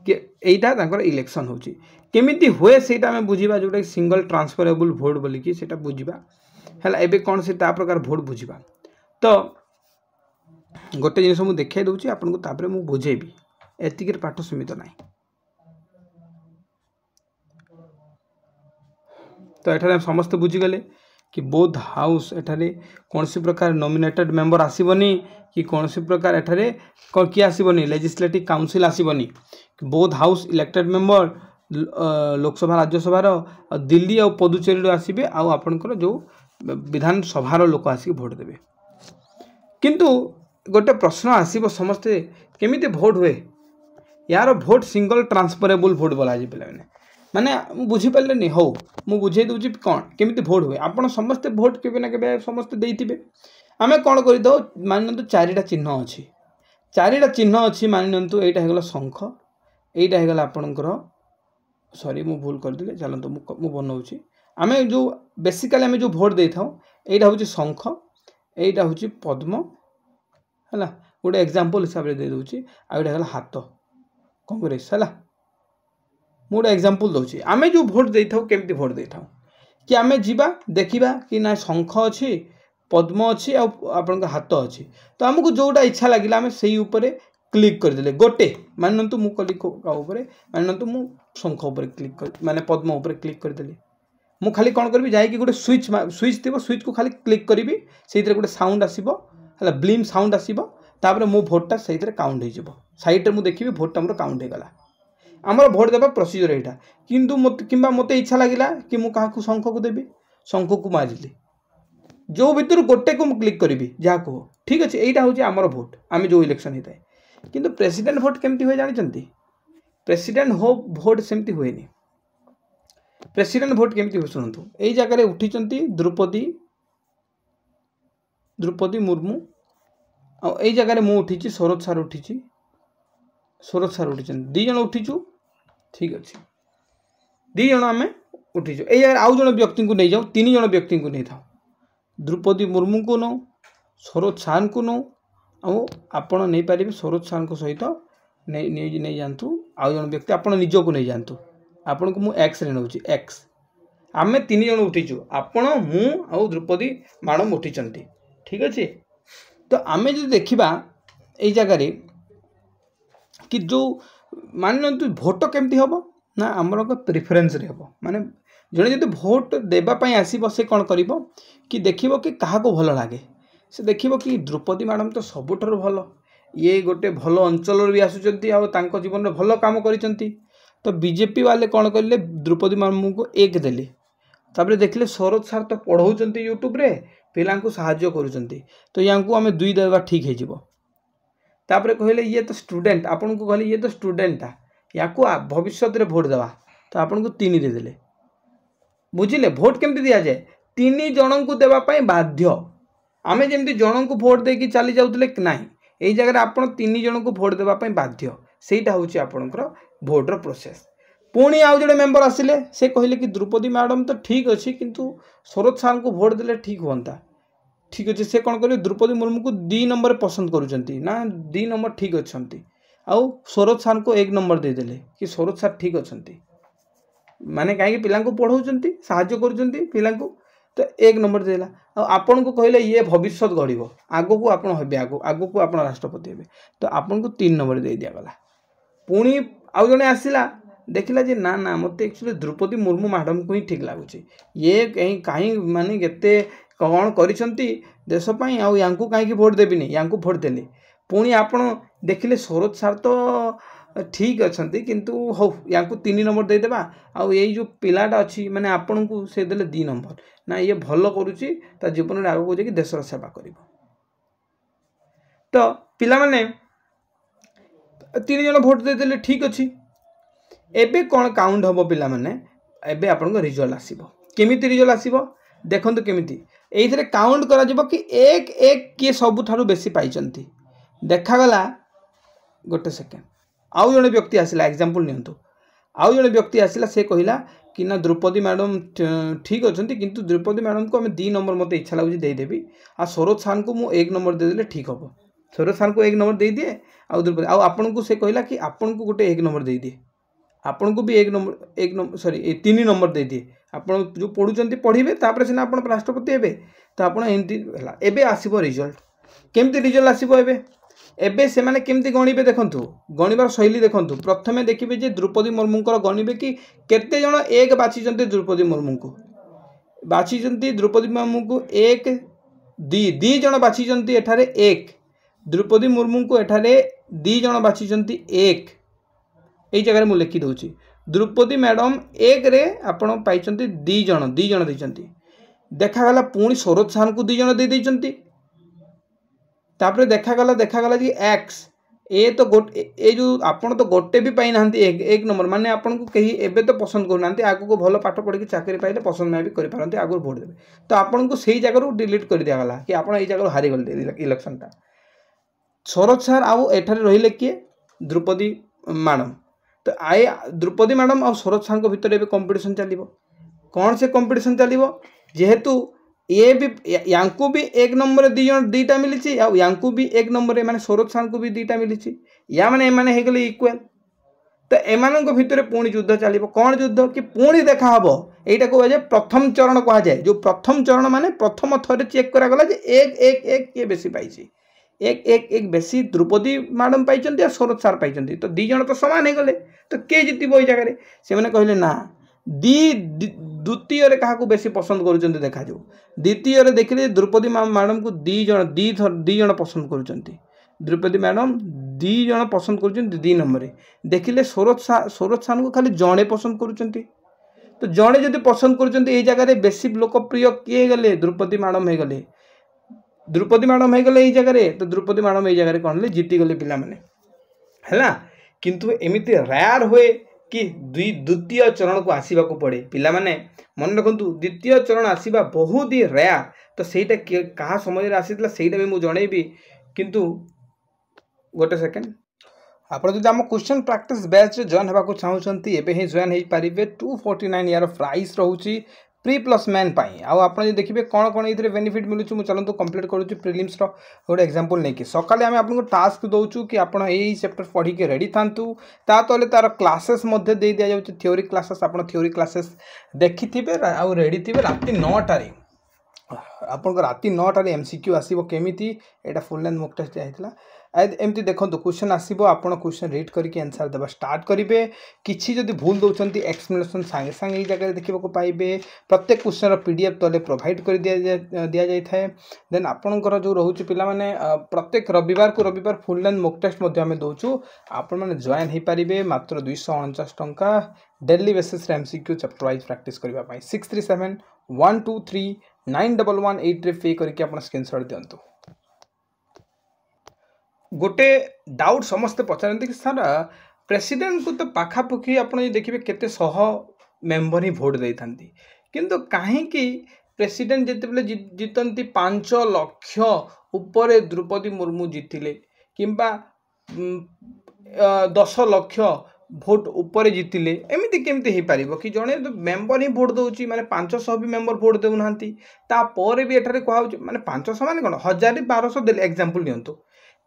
[SPEAKER 1] এইটা तांकर इलेक्शन होची केमिति हुए सेटा आम बुझा जोटा सिंगल ट्रांसफरेबल भोट बोलिकी सेटा बुझा है एबे कौन से ता प्रकार भोट बुझा तो गोटे जिन मुझे देखा दूसरी आपको तापर मुझे बुझेबी एतिक पाठ सीमित ना तो एठारे समस्ते बुझीगले कि बोथ हाउस एठारे कौन सी प्रकार नॉमिनेटेड मेंबर आसीबनी कि कौन सी प्रकार एठारे किए आसीबनी लेजिस्लेटिव काउंसिल आसीबनी both house elected member Lok Sabha Rajya Sabha Delhi और पुदुचेरी आसबे आपणकर जो विधानसभा लोक आसिक भोट देवे किंतु गोटे प्रश्न आसीबो समस्ते केमिति भोट हुए यार भोट सिंगल ट्रांसफरेबल भोट बोला जी पे माने बुझीपारे नहीं हो मुझे बुझे दूसरी कौन केमिति भोट हुए आपड़ समस्ते भोट केवे ना केवे समस्ते देइथिबे आम कौन कर दो मान नी चारिटा चिन्ह अच्छी चारिटा चिन्ह अच्छी मान नी यहीटा होगा शंख यहीटा होगा आपणकर सॉरी मु भूल करदे चलते मुझे बनाऊँगी आम जो बेसिकाली आम जो भोट दे था यहाँ हूँ शंख यहीटा हूँ पद्म है गोटे एग्जांपल हिसाब से दे दूसरी आईटा हाथ कांग्रेस है गोटे एग्जांपल दूसरी आम जो भोट दे था केमती भोट दे था कि आम जा देखा कि ना शंख अच्छी पद्म अच्छी आपण हाथ अच्छी तो आमको जोटा इच्छा लगे आम से क्लिक करदे गोटे मानतु मु कली मानतु मु शंख उपर क्लिक कर माने पद्म उपर क्लिक करदेली मु खाली कौन करी जाए गोटे स्विच स्विच थी स्विच को खाली क्लिक करी से गोटे साउंड आसो है ब्लिम साउंड आसो तापर मो भोटा से काउंट हो सैड्रे मुझे देखी भोटा मोर काउंट होगा आमर भोट देवा प्रोसीजर यहाँ किंतु कि मत इच्छा लगे कि मुझे क्या शंख को देवी शंख को मारिली जो भितर गोटे को क्लिक करी जहाँ कह ठीक अच्छे यहाँ हूँ आमर भोट आम जो इलेक्शन होता है किंतु प्रेसिडेंट भोट केमती हुए जानते प्रेसिडेंट भोट सेमती हुए प्रेसिडेंट भोट केमती हुए शुणु यही जगह उठी द्रौपदी मुर्मू आई जगह मुझे उठी सरोज सार उठी सरोज सार उठी दीज उठीचु ठीक अच्छे दीज आम उठीचु ये जगह आउ जन व्यक्ति को नहीं जाऊ तीन जन व्यक्ति को नहीं था द्रौपदी मुर्मू को नौ सरोज सार को नौ आपण नहीं पारे सरोज सार सहित नहीं जातु आउ जन व्यक्ति आप निज को नहीं जातु आपण को मुझे एक्स रे नौ एक्स आम तीन जन उठीचु आपण मु द्रौपदी मैडम उठी ठीक अच्छे तो आम जो देखा ये जगह कि जो मान लो भोट केमती हम ना आमर प्रिफरेन्स हम माने जड़े जो भोट देवाई आसब से कौन कर कि देख कि क्या भल लगे से देख कि द्रौपदी मैडम तो सबुठार भल ये गोटे भल अंचल भी आसुँच जीवन में भल कम कर तो बीजेपी वाले कौन करें द्रौपदी मैडम को एक देले तापर देखले सरोज सार तो पढ़ाऊँ यूट्यूब रे पिला साहाଯ୍य करुँच तो या आम दुई देवा ठीक हो तापर कहले ये तो स्टूडेंट आपन को कहले ये तो स्टूडेंटा या भविष्य में भोट देवा तो आपन को तीन देदेले बुझिले भोट केमती दि जाए तीन जन को देवाई बाध्य आम जमी जन को भोट देकी चली जाऊे ना यही जगह आप तीन जन को भोट देवाई बाध्य सेटा हूँ आपणकर भोटर प्रोसेस पुणी आउ जो मेम्बर आसिले से कहले कि द्रौपदी मैडम तो ठीक अच्छी किंतु सरोज सार को भोट देले ठीक हाँ ठीक अच्छे से कौन करेंगे द्रौपदी मुर्मू को 2 नंबर पसंद करुँच ना 2 नंबर ठीक अच्छा आउ सरोज सार को 1 नंबर देदेले कि सरोज सार ठीक अच्छा माने कहीं पिला पढ़ाऊँ साहाଯ୍य करुँच पिला तो 1 नंबर देला आपन को कहले ये भविष्य गढ़ आग को आप आग को आप राष्ट्रपति हे तो आपन को 3 नंबर दे दिगला पुणी आउ जड़े आसला देखला जे ना ना मत एक्चुअली द्रौपदी मुर्मू मैडम को ही ठीक लगुच ये कहीं माने केते कौन करिसंती देशपाई या कहीं भोट देविनी या भोट देले पुणी आपड़ देखिले सरोज सार तो ठीक अच्छा किंतु हो या 3 नंबर देदेबा आउ ये जो पिलाटा अच्छी माने आपण को से देले 2 नंबर ना ये भल करुच्ची ता जीवन में आगू जाकि देशर सेवा कर तो पिला माने 3 जन भोट देदेले ठीक अच्छी एबे कौन काउंट हम पिला माने एबे आपन को रिजल्ट आसीबो केमिति रिजल्ट आसीबो देखंतु केमिति एइथरे काउंट करा जिवो कि एक एक किए सबुठारु बेसी पाइचंती देखागला गोटे सेकेंड आउ जड़े व्यक्ति आसला एग्जांपल नियंतु आउ जड़े व्यक्ति आसला से कहला कि ना द्रौपदी मैडम ठीक अच्छा किंतु द्रौपदी मैडम को आम 2 नंबर मत इच्छा लगे देदेवी आ सरोज सार को मुझे 1 नंबर देदेले ठीक हम सरोज सार को 1 नंबर दे दिए आउ द्रुपदी आपन को से कहला कि आपन को गोटे 1 नंबर दे दिए आपन को भी 1 नंबर सॉरी 3 नंबर दे दिए आपन जो पढुचंती पढिबे तापर सिना आपन राष्ट्रपति हेबे तो आपन एंती हला एबे आसीबो रिजल्ट केमती रिजल्ट आसीबो एबे से माने केमती गणिबे देखंतु गणिबार शैली देखंतु प्रथमे देखिबे जे द्रौपदी मुर्मू को गणिबे कि केते जण 1 बाची जंते द्रौपदी मुर्मू को बाची जंती द्रौपदी मुर्मू को 1 2 जण बाची जंती एठारे 1 द्रौपदी मुर्मू को एठारे 2 जण बाची जंती 1 एई जगह मु लिखि दउची द्रौपदी मैडम 1 रे आपण पाइचंती 2 जण दैचंती देखा गला पुणी सरोज सार को 2 जण दे दैचंती तापर देखा गला कि एक्स ए तो गोटे ए जो आपण तो गोटे भी पाई नांती 1 नंबर माने आपण को कहीं एबे तो पसंद करू नांती आगु को भलो पाठ पढ़ी चाकरी पाइले पसंद ना भी करि पारंती आगु वोट देबे तो आपण को सही जगह रू डिलीट कर दिया गला कि आपण ए जगह हारि गले इलेक्शन ता सरोज सर आउ एठारे रहिले के द्रौपदी मैडम तो आए द्रौपदी मैडम और सरोज सर को भितर कंपटीशन चलिबो कौन से कंपटीशन चलिबो जेहेतु ये भी यांकु भी 1 नंबर 2 जण 2टा मिली यांकु भी 1 नंबर माने सरोज सर को भी 2टा मिली या माने एमाने हे गले इक्वल तो एमानन भितर पुणी युद्ध चलिबो कौन युद्ध कि पुणी देखा हबो एटा को जे प्रथम चरण कहा जाए जो प्रथम चरण माने प्रथम थरे चेक करा गला जे 1 के बेसी पाइछि 1 बेसी द्रौपदी मैडम पाइचंती आ सरोज सर पाइचंती तो 2 जण तो समान हे गले तो के जितिबो ए जगह से माने कहले ना द्वितीय क्या बेसी पसंद कर देखा जाऊ द्वितीय देखिले द्रौपदी मैडम को 2 जण पसंद कर द्रौपदी मैडम 2 जण पसंद कर 2 नंबर देखिले सरोज सार को खाली जड़े पसंद कर तो जड़े जदि पसंद कर जगह बेसी लोकप्रिय किए गले द्रौपदी मैडम हो गले द्रौपदी मैडम हो गले जगह तो द्रौपदी मैडम ये जगह कौन ले जीती गले पिला माने है किंतु एमिति रेयर हुए कि द्वितीय चरण को आसवा पड़े पिला माने मन रखु द्वितीय चरण आसवा बहुत ही रेयर तो सेटा क्या समय आसीला सेटा भी मुझे जनइबी किंतु गोटे सेकेंड आप आम क्वेश्चन प्रैक्टिस बैच जॉइन होगा चाहते एवं ही जॉइन हो पारे 249 यार प्राइस रोचे प्री प्लस मैन आप देखिए कौन कौन ये बेनिफिट मिलूँ मुझे चलते कंप्लीट करुँच प्रिलिम्स गोटे एग्जांपल नहीं सकाले आम आपको टास्क दौचु कि आप चैप्टर पढ़ी के रेडी था तले तार क्लासेस दे दि जाऊँ थ्योरी क्लासेस आप थ्योरी क्लासेस देखी थे आउ रेडी थे राति 9टारे आपको राति 9टारे MCQ आसो केमी यहाँ फुल लेंथ मॉक टेस्ट दिया एमती देखो क्वेश्चन आसो आप क्वेश्चन रीड करके आंसर देवा स्टार्ट करेंगे किसी जदि भूल दौरान एक्सप्लेनेशन सांगे सांगे जगह देखा पाइबे प्रत्येक क्वेश्चन PDF तले प्रोवाइड कर दि जाए देन आपणकर जो रोचे पिलाने प्रत्येक रविवार को रविवार फुल लेंथ मॉक टेस्ट आम दौचु आपण मैंने जॉइन हो पारे मात्र 249 टंका daily basis MCQ chapter wise practice करने 6371239118 पे करके आप स्क्रीनशॉट दिंतु गोटे डाउट समस्ते पचारती कि सर प्रेसिडेंट को तो पाखापाखि आप देखिए केते 100 मेंबर ही भोट दे था किंतु कहीं प्रेसिडेंट जिते जीतती 5 लाख उपरे द्रौपदी मुर्मू जीतिले किंबा 10 लाख भोट उपरे जीतिले एमती केमती हो पार कि जड़े मेंबर ही भोट दौर माने 500 भी मेंबर भोट देना तापर भी एठारे कहुचे माने 500 माने कौन 1000-1200 दे एग्जांपल दिंतु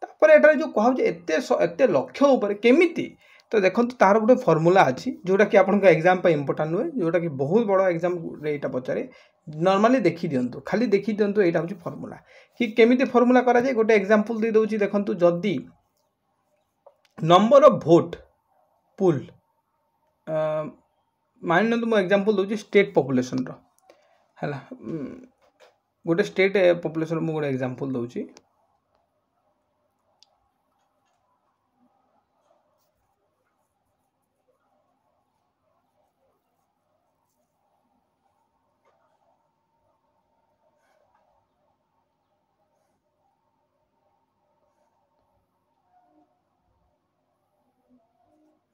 [SPEAKER 1] तापर एठारे जो कहुचे एते लक्ष्य उपर केमिति तो देखो तार गोटे फर्मूला अच्छी जोटा कि आपन एग्जाम इंपोर्टाट नुहे जोटा कि बहुत बड़ एग्जाम यहाँ पचारे नॉर्मली देखी दिंतु खाली देखी दिंतु यहाँ हूँ फर्मूला कि केमिति फर्मूला करा जाए गोटे एग्जांपल दे दउची देखंतु जदी नंबर ऑफ वोट पुल मान मु एग्जांपल दूसरी स्टेट पॉपुलेशन रो है गोटे स्टेट पॉपुलेशन मु गोटे एग्जांपल दूसरी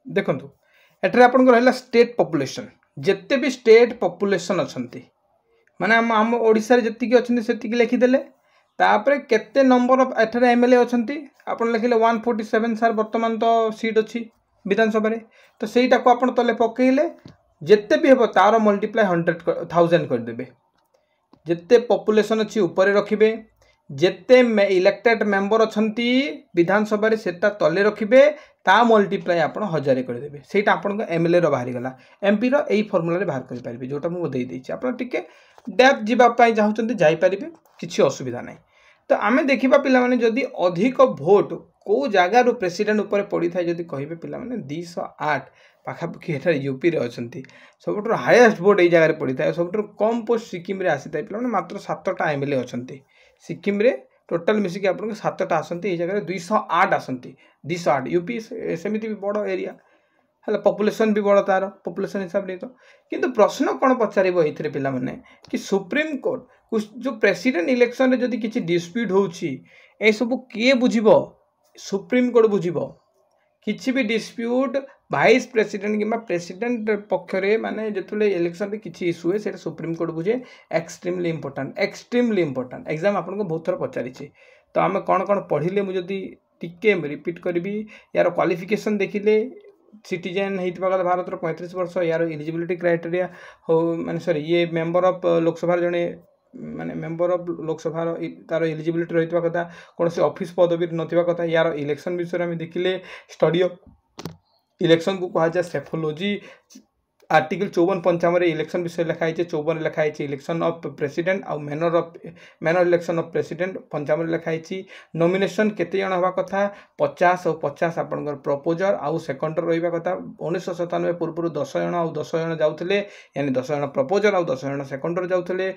[SPEAKER 1] देखो एठारे आपन रहा स्टेट पॉपुलेशन जिते भी स्टेट पॉपुलेशन अच्छा माने आम ओडिशा रे जति अच्छे से लिखिदेले तापर केते नंबर ऑफ एठारे MLA अच्छा आप लिखिले 147 सार बर्तमान तो सीट अच्छी विधानसभा तो सहीटा को आप तले पकईले जिते भी हे तार मल्टीप्लाई 100,000 करदे जिते पॉपुलेशन अच्छी ऊपर रखिए जेते इलेक्टेड मेंबर अछंती विधानसभा रे सेटा तले रखिबे ता मल्टीप्लाई आपण 1000 करदेबे सेटा आपण एमएलए रो बाहरी गला एमपी रो एई फार्मूला रे बाहर कर पारिबे जोटा मु देई देछि आपण टिके डेप्थ जीवा पाई चाहउचंती जाई पारिबे किछि असुविधा नै तो आमे देखिबा पिला माने जदी अधिक वोट को जगह रो प्रेसिडेंट ऊपर पड़ी थाए जदी कहिबे पिला माने 208 पाखापाखि एठार यूपी रे अछंती सबुठर हाईएस्ट वोट एई जगह रे पड़ी थाए सबुठर कम पोस्ट सिक्किम रे आसी थाए पिला माने मात्र 7टा एमएलए अछंती सिक्किम रे टोटल मिसिक आपन 7टा आसंती एई जगह रे 208 आसंती 208 यूपी सेमिति भी बड़ एरिया हला पॉपुलेशन भी बड़ तार पॉपुलेशन हिसाब रे तो किंतु प्रश्न कोन पचारिबो एथिरे पिला माने कि सुप्रीम कोर्ट जो प्रेसिडेंट इलेक्शन रे जदी किछि डिस्प्यूट होउछि ए सब किए बुझिबो सुप्रीम कोर्ट बुझिबो किछि भी डिस्प्यूट वाइस प्रेसिडेंट किंबा प्रेसिडेंट पक्षरे माने जेतले इलेक्शन रे किछि इशू है सेटा सुप्रीम कोर्ट बुझे एक्सट्रीमली इंपोर्टेंट एग्जाम आपन को बहुत थर पचारि छी तो आमे कोन कोन पढिले मु जदी टिके रिपीट करबी यार क्वालिफिकेशन देखिले सिटीजन हेतिबा कथा भारत रो 35 वर्ष यार एलिजिबिलिटी क्राइटेरिया हो माने सॉरी ये मेंबर ऑफ लोकसभा जने माने मेंबर ऑफ लोकसभा तार एलिजिबिलिटी रहितबा कथा कोन से ऑफिस पदवी नथिबा कथा यार इलेक्शन विषय में देखिले स्टडी ऑफ इलेक्शन को कहा जाए सेफोलॉजी आर्टिकल 54-55 इलेक्शन विषय लिखाई 54 लिखाई इलेक्शन ऑफ प्रेसिडेंट आउ मैनर इलेक्शन ऑफ प्रेसिडेंट 55 लिखाई नॉमिनेशन केते जण हवा कथा 50 और 50 आपनकर प्रपोजर आउ सेकंडर रहिबा कथा 1997 पूर्व 10 जण आउ 10 जण जाउथले यानी 10 जण प्रपोजर आउ 10 जण सेकंडर जाउथले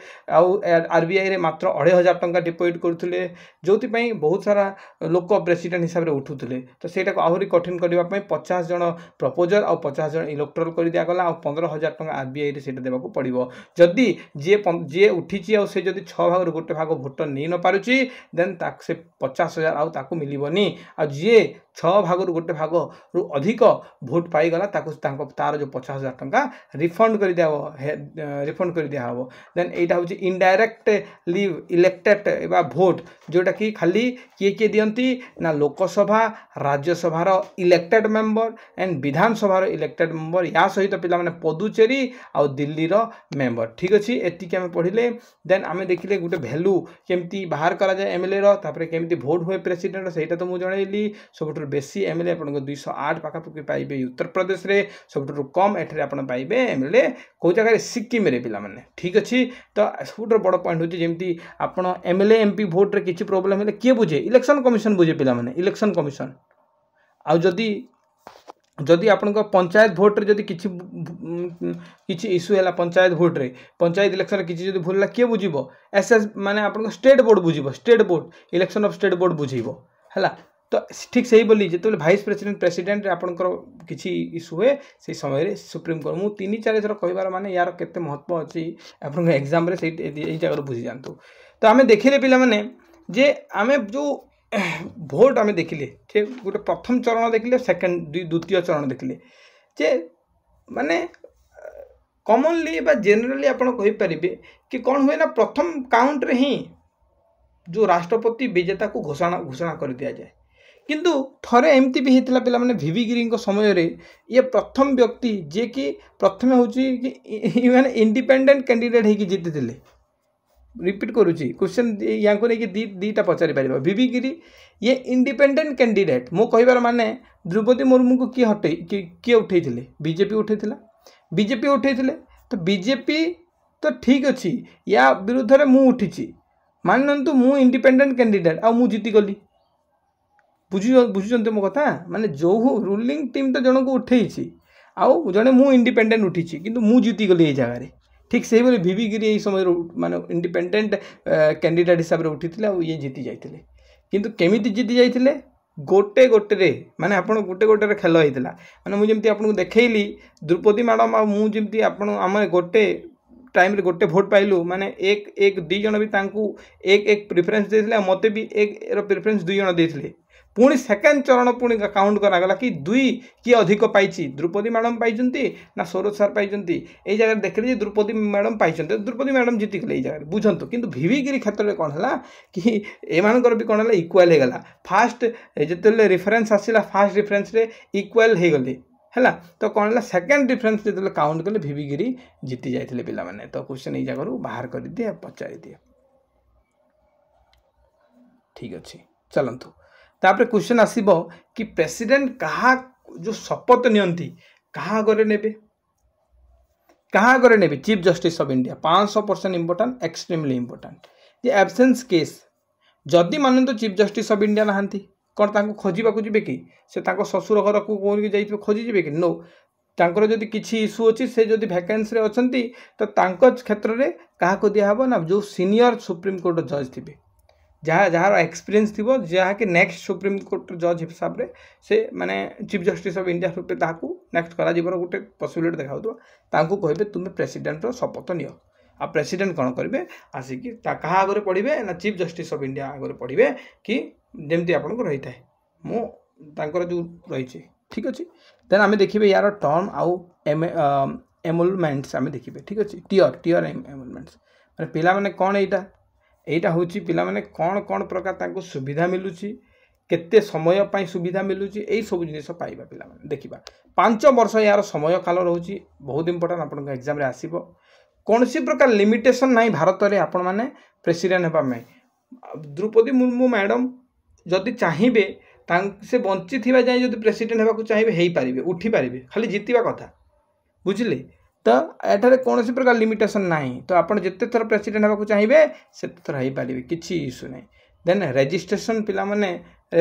[SPEAKER 1] आउ आरबीआई रे मात्र 2500 टंका डिपॉजिट करथले जोति पई बहुत सारा लोक प्रेसिडेंट हिसाब रे उठुथले तो सेटा को आहुरी कठिन करबा पई 50 जण प्रपोजर आउ 50 जण इलेक्टोरल कर दिया गला 15,000 टंका आरबीआई रे सेटा देबाको पड़िबो जदी जे उठीची आ से जदी 6 भाग गोटे भाग भोट नै न पारुची देन ताक से 50,000 आ ताको मिलिबोनी आ जे 6 भाग गोटे भाग रु अधिक भोट पाई गला ताको तार जो 50,000 टंका रिफंड कर दिया हबो देन एटा होची इनडायरेक्ट लीव इलेक्टेड एबा भोट जोटा कि खाली किए दियंती ना लोकसभा राज्यसभा रो इलेक्टेड मेंबर एंड विधानसभा रो इलेक्टेड मेंबर या सहित पिला माने पुदुचेरी आ दिल्ली रो मेंबर ठीक अछि एति के हम पढिले देन आमे देखिले गुटे वैल्यू केमती बाहर करा जाय एमएलए रो तापरे केमती वोट होय प्रेसिडेंट रो सेटा तो मु जणैली सबुठर बेसी एमएलए आपन को 208 पाका पकि पाइबे उत्तर प्रदेश रे सबुठर कम एठरे आपन पाइबे एमएलए को जगह रे सिक्किम रे पिला माने ठीक अछि तो सबुठर बड़ पॉइंट होची जेमती आपन एमएलए एमपी वोट रे किछि प्रॉब्लम हेले के बुझे इलेक्शन कमिशन बुझे पिला माने इलेक्शन कमिशन आ जदि आपन को पंचायत वोट रे जदि किछि इशू हैला पंचायत वोट रे पंचायत इलेक्शन रे किछि जदि भूलला के बुझिबो एसएस माने आपन को स्टेट बोर्ड बुझिबो state board election of state board बुझिबो हैला तो ठीक सही बोली जेतले भाइस प्रेसिडेंट रे आपन को किछि इशू है से समय रे सुप्रीम कोर्ट मु 3-4 थर कहबार माने यार केते महत्व अछि आपन को एग्जाम रे से एई जगह बुझि जानतु तो आमे देखिले पिला माने जे आमे जो भोट आमे देखिले ठीक गोटे प्रथम चरण देखिले सेकंड द्वितीय चरण देखिले जे माने कॉमनली बा जनरली आपण कहि परिबे कि कोन होय ना प्रथम काउंट रे ही जो राष्ट्रपति विजेता को घोषणा कर दिया जाए किंतु थरे एमती भी हेतला पिला माने वीवी गिरी को समय रे ये प्रथम व्यक्ति जे कि प्रथम होची कि माने इंडिपेंडेंट कैंडिडेट हे कि जीतिथिले रिपीट करूची क्वेश्चन या को कि दीटा पचारि पारिबा वीवी गिरी ये इंडिपेंडेंट कैंडिडेट मो कहिबार माने द्रौपदी मुर्मू को किए उठेइथिले बीजेपी उठेइथिले तो बीजेपी तो ठीक अछि या विरुद्ध रे मु उठिछि माननतु मु इंडिपेंडेंट कैंडिडेट आ मु जीति गली बुझुचंते मो कथा माने जो रूलिंग टीम तो जण को उठेइछि आउ जणे मु इंडिपेंडेंट उठिछि किंतु मु जीति गली ए जगह रे ठीक से बोले वीवी गिरी ए समय माने इंडिपेंडेंट कैंडिडेट हिसाब रे उठिथिले आ ये जीति जाइथिले किंतु केमिति जीति जाइथिले गोटे रे माने आपण गोटे रे खेल होइतिला माने मु जेमति आपन को देखैली द्रौपदी मैडम आ मु जेमति आपण हम गोटे टाइम रे गोटे वोट पाइलु माने एक दि जण भी तांकू एक प्रेफरेंस देथिले मते भी एक रो प्रेफरेंस दुई जण देथिले पुणी सेकेंड चरण पुणी काउंट करागला कि दुई किए अधिक पाई द्रौपदी मैडम पाई ना सरोज सार पाई यही जगह देखिले द्रौपदी मैडम पाई द्रौपदी मैडम जीति गले जगह बुझंतु किंतु वीवी गिरी क्षेत्र में कौन है कि एमानकर भी कौन है इक्वाल हो गला फास्ट जिते रेफरेंस आसला फास्ट रेफरेंस रे इक्वाल हो गले है तो कौन है सेकेंड डिफरेंस जो काउंट कले वीवी गिरी जीति जाते पे तो क्वेश्चन ये जगह बाहर कर दिए पचारि दिए ठीक अच्छे चलतु तापर क्वेश्चन आसब कि प्रेसिडेंट कहा जो शपथ नियंती कहा आगे नेबे कहा आगे नेबे chief justice of India 500% important extremely important J absence case जदि मान तो चीफ जस्टिस ऑफ इंडिया नहांती कौन तांको खोजिबा को जिबे कि से तांको ससुर घर को कोन के जाई खोजी जिबे कि नो तांकर जदि किछि इशू अछि से जदि वैकेंसी रे अछंती तो तांको क्षेत्र रे कहा को दिया हबो ना जो सीनियर सुप्रीम कोर्ट जज थिबे जहाँ जार एक्सपीरियंस थी जहाँ कि नेक्स्ट सुप्रीम कोर्ट जज हिसाब से से माने चीफ जस्टिस ऑफ इंडिया रूपे ताकू नेक्स्ट करा जीवर गोटे पॉसिबिलिटी देखाउतो तांको कहबे तुमे प्रेसिडेंट रो शपथ नियो आ प्रेसिडेंट कौन करेंगे आसिकी क्या आगे पढ़े ना चीफ जस्टिस ऑफ इंडिया आगे पढ़े कि जमती आपको रही है मुझे जो रही ठीक अच्छे देन आम देखिए यार टर्म आउ एमुलमेंट्स आम देखिए ठीक अच्छे टीयर एमुलमेंट्स मैंने पिला माने कौन एटा हूँ पिला माने कौन कौन प्रकार तांको सुविधा मिलूची केते समय पाई सुविधा मिलूची यही सब जिनिस पाइबा पिला माने देखिबा 5 वर्ष यार समय काल रोची बहुत इंपोर्टेंट आपन एग्जाम रे आसीबो कौन सी प्रकार लिमिटेशन नहीं भारत में आपण मैंने प्रेसिडेंट होगा द्रौपदी मुर्मू मैडम जदि चाहिए से बंची थी जाए जब प्रेसिडेंट होगा चाहिए हो पारे उठी पारे खाली जीतवा कथा बुझे तो एठार कौन सी प्रकार लिमिटेशन नहीं तो आपड़ जिते थर प्रेसिडेंट होगा चाहिए से थर हो पारे किसी इश्यू नहीं देन रजिस्ट्रेशन पिला माने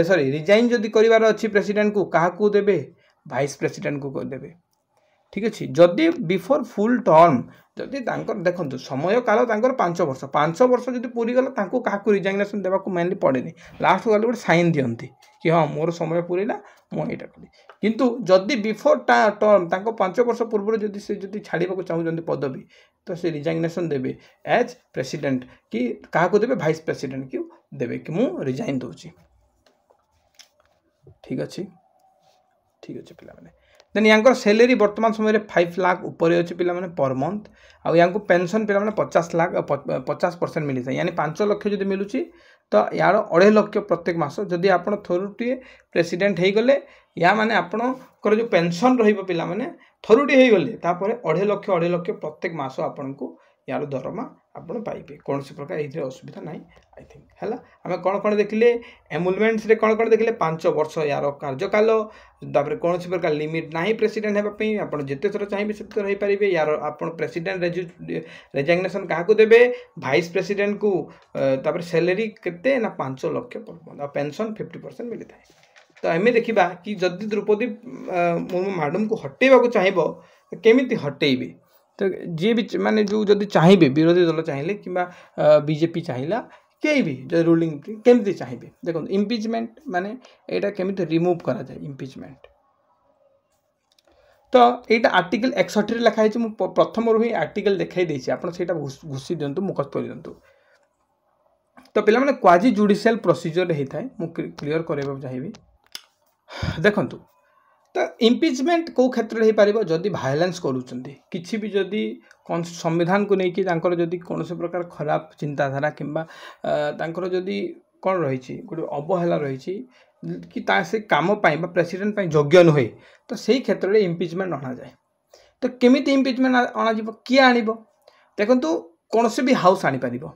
[SPEAKER 1] सॉरी रिजाइन जदि करार अच्छी प्रेसिडेंट को क्या देवे वाइस प्रेसिडेंट को देवे ठीक अच्छे जदि बिफोर फुल टर्म जदि देखो समय काल 5 वर्ष जब पूरी गला क्या रिजाइनेसन देवा मेनली पड़ेनि लास्ट गले गोटे साइन दिखती कि हाँ मोर समय पूरा मुझे कली किंतु जदि बिफोर टर्म 5 वर्ष पूर्व जदि से छाड़ा चाहते पदवी तो से रिजाइनेसन देवे एज प्रेसिडेंट कि क्या देवे वाइस प्रेसिडेंट कि देवे कि मुझे रिजाइन दूची ठीक अच्छे पिला देन यहाँ सैलरी वर्तमान समय 5 लाख ऊपर अच्छे पिला पर मंथ आउ यहाँ पेंशन पिला 50% मिली था यानी 5 लाख जब मिलूँ तो यार 2.5 लाख प्रत्येक मास जदि आप थरुटे प्रेसिडेंट हो गले या माने आपणकर जो पेंशन रहा माने थरुटे हो गले 2.5 लाख प्रत्येक मास आपन को यार दरमा आपन पाइबे कौन सी प्रकार ये असुविधा ना आई थिंक है आम कौन कौन देखिले एमुलमेंट्स रे कौन कौन देखिले 5 वर्ष यार कार्यकाल तापर कौन सी प्रकार लिमिट ना प्रेसिडेंट होगापी आप जिते थर चाहिए से थर हो पारे यार आप प्रेसिडेंट रेजिग्नेशन क्या देवे वाइस प्रेसिडेंट को तापर सैलरी केते ना 5 लाख पर पेंशन 50% मिली था तो एम देखा कि जदि द्रौपदी मुर्मू मैडम को हटेबा चाहिए केमी हटेबे तो जी भी माने जो जदि चाहिए विरोधी दल चाहिए कि बीजेपी चाहिए कई भी जो रूलिंग केमती चाहिए देखो इम्पिचमेंट माने एटा केमिति रिमूव करा जाए इम्पिचमेंट तो यहाँ आर्टिकल 61 लिखाई मुझे प्रथम ही आर्टिकल देखाई देछि आपण सेटा घुसी दिंतु मुखस्त कर दिंतु तो पिला माने क्वाजी जुडिशियल प्रोसीजर होता है मुझे क्लियर करबा चाहिए देखंतु तो इम्पिचमेंट कौ क्षेत्र हो पार जदि भायोलेंस करुँच किसी भी जदि संविधान को लेकिन जदि कौन से प्रकार खराब चिंताधारा किंबा जदि कौन रही गोटे अवहेला रही कि से काम प्रेसिडेंट योग्य नुहे तो सही क्षेत्र में इम्पिचमेंट अणा जाए तो केमी इम्पिचमेंट अणाज किए आण देखो कौन से भी हाउस आनीपर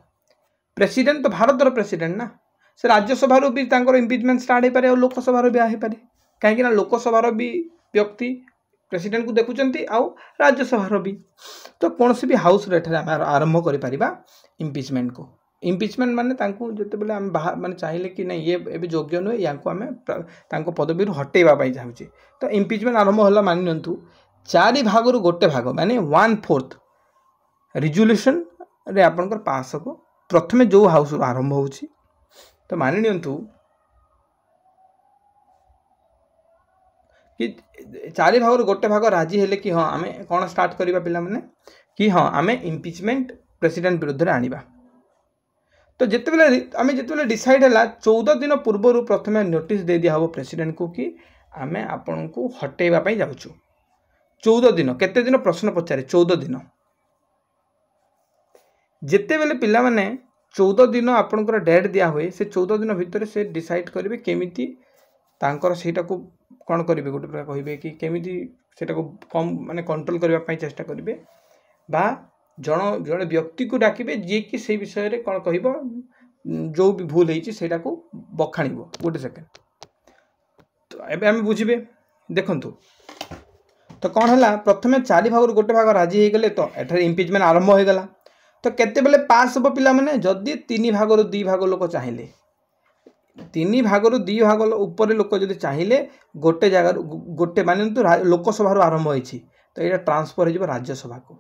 [SPEAKER 1] प्रेसिडेंट तो भारतर प्रेसिडेंट ना से राज्यसभा भी इम्पिचमेंट स्टार्ट हो पारे और लोकसभा भी हो पारे कहीं लोकसभार भी व्यक्ति प्रेसिडेंट को देखुंत आउ राज्यसभा भी तो कौन से भी हाउस आरंभ कर इम्पिचमेंट को इम्पिचमेंट माने जिते बड़े आम माने चाहिए कि नहीं ये ए योग्य नुहे या आम पदवी हटेवा चाहूँगे तो इम्पिचमेंट आरंभ है मानि 4 भाग गोटे भाग माने 1/4 रिजोल्यूशन रे आपनकर पास हम प्रथमे जो हाउस आरंभ हो तो मानि कि 4 भाग गोटे भाग राजी हेले कि हाँ आम कौन स्टार्ट करवा पिला माने कि हाँ आम इम्पिचमेंट प्रेसिडेंट विरुद्ध आनिबा तो जिते डिसाइड है 14 दिन पूर्व प्रथम नोटिस दे दिया हम प्रेसिडेंट को कि आम आपण को हटेवाई जाऊँ 14 दिन केते दिन प्रश्न पचारे 14 दिन जिते बेले पिला माने 14 दिन आपणकर डेट दिया हुए से 14 दिन भितर से डिसाइड करेंगे केमिति तांकर सेटा को कौन करेंगे गोटे प्रकार कहे कि केमिति सेटा को कम माने कंट्रोल करने चेष्टा करेंगे बा जड़े व्यक्ति को डाकिबे जी कि से विषय रे कौन कहबो जो भी भूल होती से बखाण गोटे सेकेंड तो एबे आम बुझे देखु तो कौन है प्रथम 4 भाग गोटे भाग राजी हो गले तो एठार इम्पिचमेंट आरंभ हो गला तो केते पास हम पिला माने जदि 3 भाग 2 भाग लोक चाहिए 3 भाग 2 भाग ऊपर लोक जब चाहिए गोटे जगार गोटे मान लोकसभा आरंभ होती तो यहाँ ट्रांसफर हो राज्यसभा को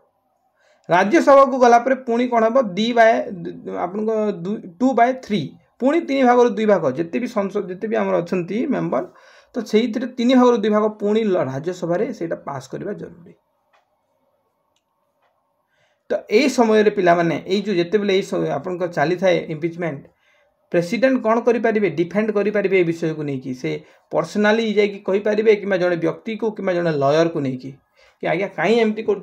[SPEAKER 1] राज्यसभा को गलापर पुणी कौन हम 2/3 पुणी 3 भाग 2 भाग जिते भी संसद जिते भी आम अच्छा मेम्बर तो से 3 भाग 2 भाग पुणी राज्यसभा से पास करवा जरूरी तो यही समय पिला माने जो जिते बेले आप चली थाए इम्पिचमेंट प्रेसिडेंट कौन करें डिफेंड करें विषय को लेकिन से पर्सनाली जापारे कि जड़े व्यक्ति को कि जड़े लयर को लेकिन कि आज्ञा कहीं एमती कर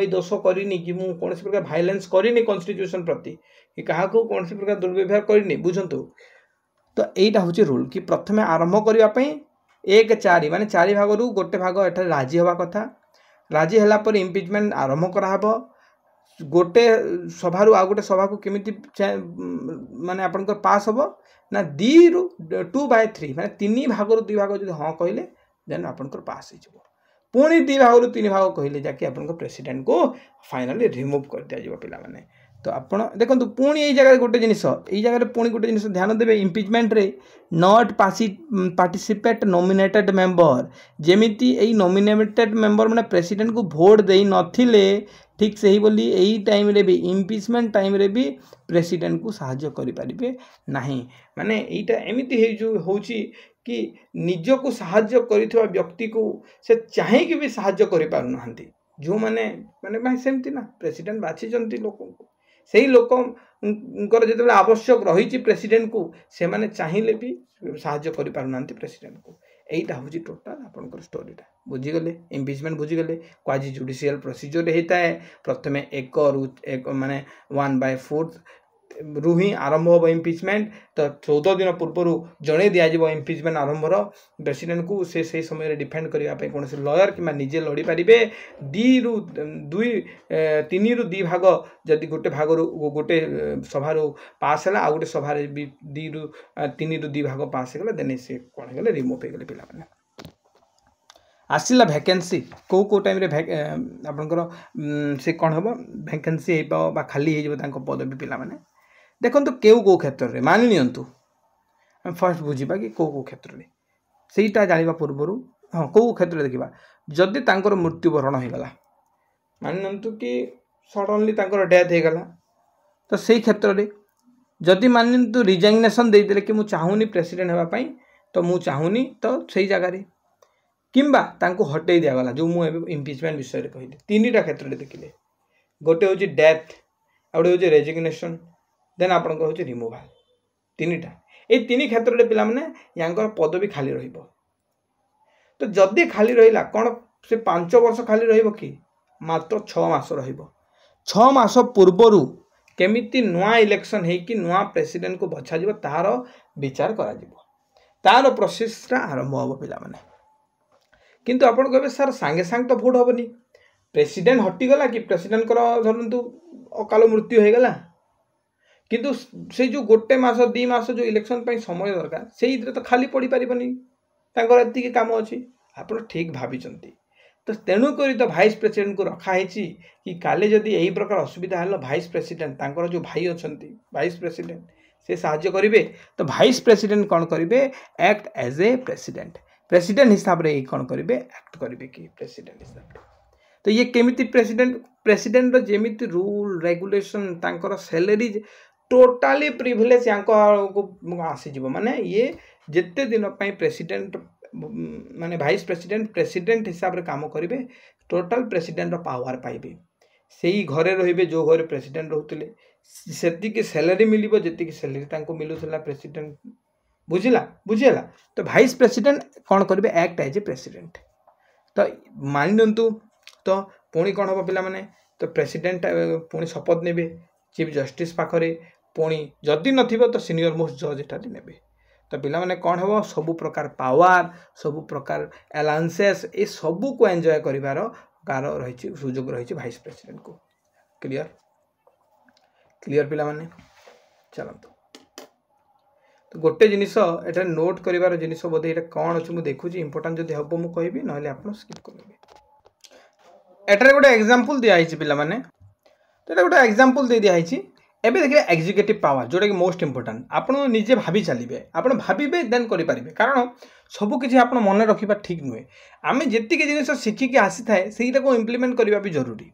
[SPEAKER 1] दोष करनी कि मुझे कौन प्रकार भाइलेंस करनी कन्स्टिट्यूशन प्रति कि क्या कौन प्रकार दुर्व्यवहार करनी बुझंतु तो यहीटा हूँ रूल कि प्रथम आरंभ करने 1/4 माने 4 भाग गोटे भाग एठार राजी हवा कथा राजी है इम्पिचमेंट आरंभ कराब गोटे सभा आ गोटे सभा को केमी माने आप पास हम ना 2/3 माने 3 भाग 2 भाग जो हाँ कहले देन आप पास हो पुणी 2 भाग 3 भाग कहले जाकि आप प्रेसिडेंट को फाइनाली रिमूव कर दिया पिला माने तो आप देखो पुणी यही जगह गोटे जिनिस यही जगह पुणी गोटे जिनिस ध्यान देवे इम्पिचमेंट रे नॉट पार्टिसिपेट नॉमिनेटेड मेंबर जेमिति यही नॉमिनेटेड मेंबर माने प्रेसिडेंट को वोट दे नथिले ठीक से ही बोली यही टाइम रे भी इम्पिचमेंट टाइम रे भी प्रेसिडेंट को साहाय्य करि परिबे नाही माने एटा एमिति हे जो होची कि निज को साहाय्य करिथवा व्यक्ति को से चाहे कि भी साहाय्य करि पारु नहंती जो माने माने भाई सेमती ना प्रेसिडेंट बाछि जंती लोक को सही लोक जो आवश्यक रही प्रेसिडेंट को से माने चाहिए भी साहाय्य करि पारु नहंती प्रेसिडेंट को एटा हूँ टोटाल आपंकर स्टोरीटा बुझीगले इम्पिचमेंट बुझीगले क्वाजी जुडिशियल प्रोसीजर होता है प्रथम 1 माने 1/4 रु ही आरंभ हम इम्पिचमेंट तो 14 दिन पूर्व जड़े दिज्व इम्पिचमेंट आरंभर प्रेसिडेंट को से समय डिफेंड करने कौन लयर कि निजे लड़ी पारे 3 ରୁ 2 भाग जदि गोटे भाग गोटे सभा पास है आ गोटे सभा 3 ରୁ 2 भाग पास होगा देन से कौन हो रिमूव हो गले पिला आसला भैकेंसी कौ टाइम आपंकर से कौन हम भैकेंसी हो खाली हो पदवी पिला देखो केउ कौ क्षेत्र में मानि नियंतु फर्स्ट बुझा कि कौ क्षेत्र में सेटा जाना पूर्वर हाँ कौ क्षेत्र में देखा जदि तांकर मृत्युवरण होगला मानि नियंतु कि सडनली डेथ होगला तो से क्षेत्र में जदि मानि नियंतु रिजाइनेशन देदेले कि मुझे चाहूनी प्रेसिडेंट होगापाई तो मुझे चाहूनी तो से जगार किंबा तांको हटई दिगला जो मुझे इम्पिचमेंट विषय में कहली 3टा क्षेत्र में देखिले गोटे हूँ डेथ आ गोटे हूँ रेजिग्नेशन देन आप रिमूवाल 3टा ये 3 क्षेत्र में पिला माने यांकर पदवी खाली रहिबो तो जदि खाली रहिला कौन से 5 वर्ष खाली रहिबो कि मात्र 6 मास रहिबो 6 मास पूर्वरु केमिति नुआ इलेक्शन है कि नुआ प्रेसिडेंट को बछा जिवो तार विचार करा जिवो तार प्रोसेसटा आरंभ हो पिला माने किंतु आपण कहबे सर सांगे सांग तो भोट होबनी प्रेसिडेंट हटिगला कि प्रेसिडेंट कर धरंतु अकाल मृत्यु हो गला किंतु से जो गोटे मास 2 मास जो इलेक्शन पे समय दरकार से तो खाली पड़ी पारिबनी तांकर एतिकी काम अच्छी आप ठीक भाविचंती तो तेणुक तो भाइस प्रेसिडेंट को रखाई कि काले जदि यही प्रकार असुविधा है भाइस प्रेसिडेंट तांकर जो भाई अच्छा भाइस प्रेसिडेंट से साहाय्य करेंगे तो भाइस प्रेसिडेंट कौन करेंगे एक्ट एज ए प्रेसिडेंट हिसाब से कौन करेंगे एक्ट करेंगे कि प्रेसिडेंट हिसाब से तो ये केमिति प्रेसिडेंट जेमिति रूल रेगुलेशन तांकर सैलरी टोटाली प्रिविलेज को आसीज माने ये जिते दिन प्रेसिडेंट माने भाइस प्रेसिडेंट हिसाब से काम करेंगे टोटाल प्रेसिडेंट पावर पाइबे से ही घरे रे जो घर प्रेसिडेंट रोते से सैलरी मिल जी सैलरी मिलूला प्रेसिडेंट बुझीला तो भाइस प्रेसिडेंट कौन करेंगे एक्ट एज ए प्रेसिडेंट तो मान नियंतु तो पुणी कौन हम पिला माने तो प्रेसिडेंट पुणी शपथ ने चीफ जस्टिस पाखरे पुणी जदि नथिबो तो सीनियर मोस्ट जज एटारे नेबे तो पिला माने कौन हम सबु प्रकार पावर सबु प्रकार अलाउंसेस ए सबू को एंजॉय करिवार कार रही सुजोग रही भाइस प्रेसिडेंट को क्लियर पिला माने चलतो। तो गोटे जिनिस एटा नोट करिवार जिनिस बोधे एटा कौन अछि मु देखुची इंपोर्टेंट जदि हबो मु कहबी नहले आपण स्किप करबे। एटारे गोटे एग्जांपल दिया आइछि पिला माने, तो एटा गोटे एग्जांपल दे दिया आइछि। एबे देखिए एग्जीक्यूटिव पावर जोटा कि मोस्ट इंपोर्टेंट आपण निजे भाबी चलिबे, आपण भाबिबे देन करि परिबे, कारण सब किछि आपण मन रखिबा ठीक नुहे। आमे जेति के जिनिस शिखि के आसी थाए सेटा को इंप्लीमेंट करबा भी जरूरी।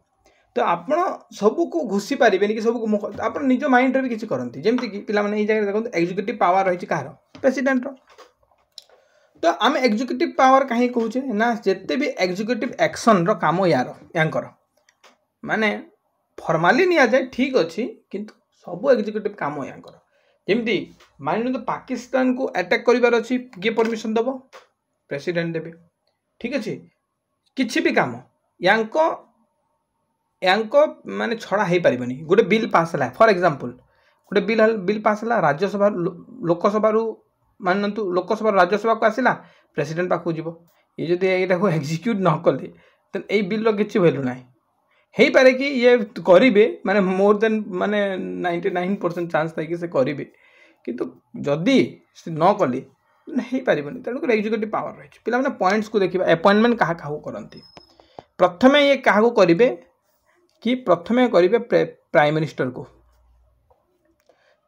[SPEAKER 1] तो आपण सब को घुसी पारिबेनी कि सब को आपण निज माइंड रे भी किछि करंती, जेमति कि पिला माने ए जगह देखो एग्जीक्यूटिव पावर रहिछि कार प्रेसिडेंट रो। तो आम एग्जीक्यूटिव पावर कहीं कहूचे ना जिते भी एग्जीक्यूटिव एक्शन रो काम यार यांकर माने फॉर्मली निया जाए ठीक अच्छी, किंतु सब एग्जीक्यूटिव काम यांकर जेमती मान लो पाकिस्तान को अटैक करिवार अछि किए परमिशन दबो प्रेसिडेंट देबे, ठीक अच्छे किछि भी काम यांको यांको माने छड़ा हे परिबनी। गोटे बिल पास हला फॉर एग्जांपल गोटे बिल पास हला राज्यसभा लोकसभा रु मानतु लोकसभा राज्यसभा को आसिला प्रेसिडेंट पाखु जीवो, ये जदि एटा को एग्जीक्यूट न कले देन ए बिल रो किछि वैल्यू नाही। हेई पारे कि ये करिवे माने मोर देन माने 99% चांस थाई कि से करिवे, किंतु जदि से न कले हेई पारिबनी। तेणु एग्जीक्यूटिव पावर रही पिला माने पॉइंट्स को देखिबा अपॉइंटमेंट कहा काहू करंती। प्रथमे ये काहू करिवे कि प्रथमे करिवे प्राइम मिनिस्टर को,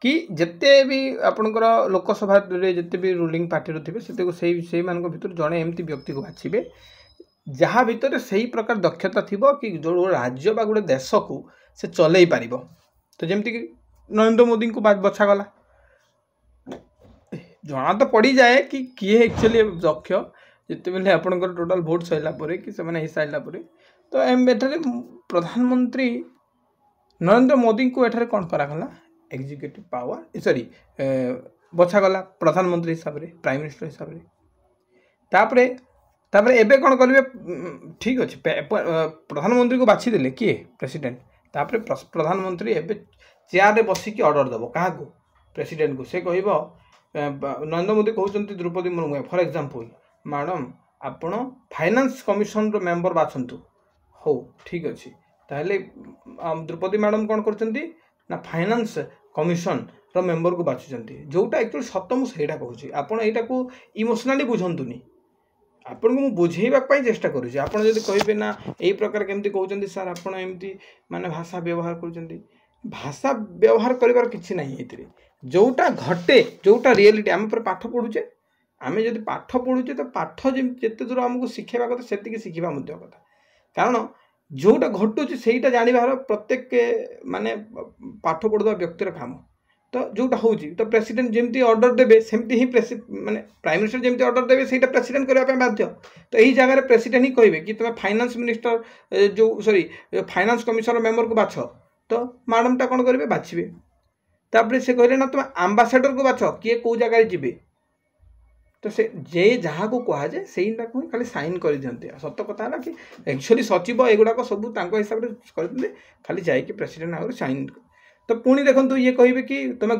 [SPEAKER 1] कि जिते भी आपणकर लोकसभा रे जिते भी रूलिंग पार्टी रो थिबे सेते को सेही मान को भितर जणे एमती व्यक्ति को बाछिबे जहाँ भितर सही प्रकार दक्षता थिबो कि जो राज्य बा गोटे देश को से चलई पारिबो। तो जेमती कि नरेंद्र मोदी को बछा गला जना तो पड़ी जाए कि किए एक्चुअली दक्ष जिते बेले आपणकर टोटल भोट सैला परे कि से माने हिसाइला परे। तो एठारे प्रधानमंत्री नरेंद्र मोदी को एठारे कौन करागला एग्जीक्यूटिव पावर सॉरी बछा गला प्रधानमंत्री हिसाब रे प्राइम मिनिस्टर हिसाब रे। तापरे एबे कौन करिवे ठीक अच्छे प्रधानमंत्री को बाछि देले किए प्रेसिडेंट, तापरे प्रधानमंत्री एबे चेयर रे बसी की ऑर्डर दबो कहा को प्रेसिडेंट को। से कहबो नरेंद्र मोदी कहउचंती Droupadi Murmu for example madam आपण फाइनेंस कमिशन रो मेंबर बाछंतु हो ठीक अच्छे ताहले द्रौपदी मैडम कौन करचंती ना फाइनेंस कमिशन रो मेंबर को बाछुचंती, जोटा एक्चुअली सत मु सेटा कहूची। आपण एटा को इमोशनली बुझंतुनी, आपन को बुझेबा पई चेष्टा करूची। आपण जदि कहबे ना एई प्रकार केमती कहउचंती सर आपण एमती माने भाषा व्यवहार करचंती, भाषा व्यवहार करिवार किछि नाही एतिरे। जोटा घटे जोटा रियलिटी आम पर पाठ पढुचे, आमे जदि पाठ पढुचे तो पाठ जेते दूर हमको शिखेबा कथा सेति के शिखिबा मध्य कथा, कारण जोटा घटुचे सेटा जानिबार प्रत्येक माने पाठ पढुवा व्यक्तिर काम। तो जोटा होची तो प्रेसिडेंट जेमती ऑर्डर देबे सेमती ही माने प्राइम मिनिस्टर जेमती ऑर्डर देबे सेटा प्रेसिडेंट करबा पे बाध्य। तो एही जगह रे प्रेसिडेंट ही कहबे कि तुम फाइनेंस मिनिस्टर जो सॉरी फाइनेंस कमिशन मेंबर को बाछ, तो मैडम ता कोन करबे बाछिबे। तापरे से कहले ना तुम एम्बेसडर को बाछ किए को जगह रे जिबे, तो से जे जहाँ को कहा जाए से खाली साइन कर दिखते। सत कथा है कि एक्चुअली सचिव एगुड़ाक सब हिसाब से करते खाली जाकि प्रेसिडेंट आगे साइन। तो पुणी देखो ये कहे कि तुम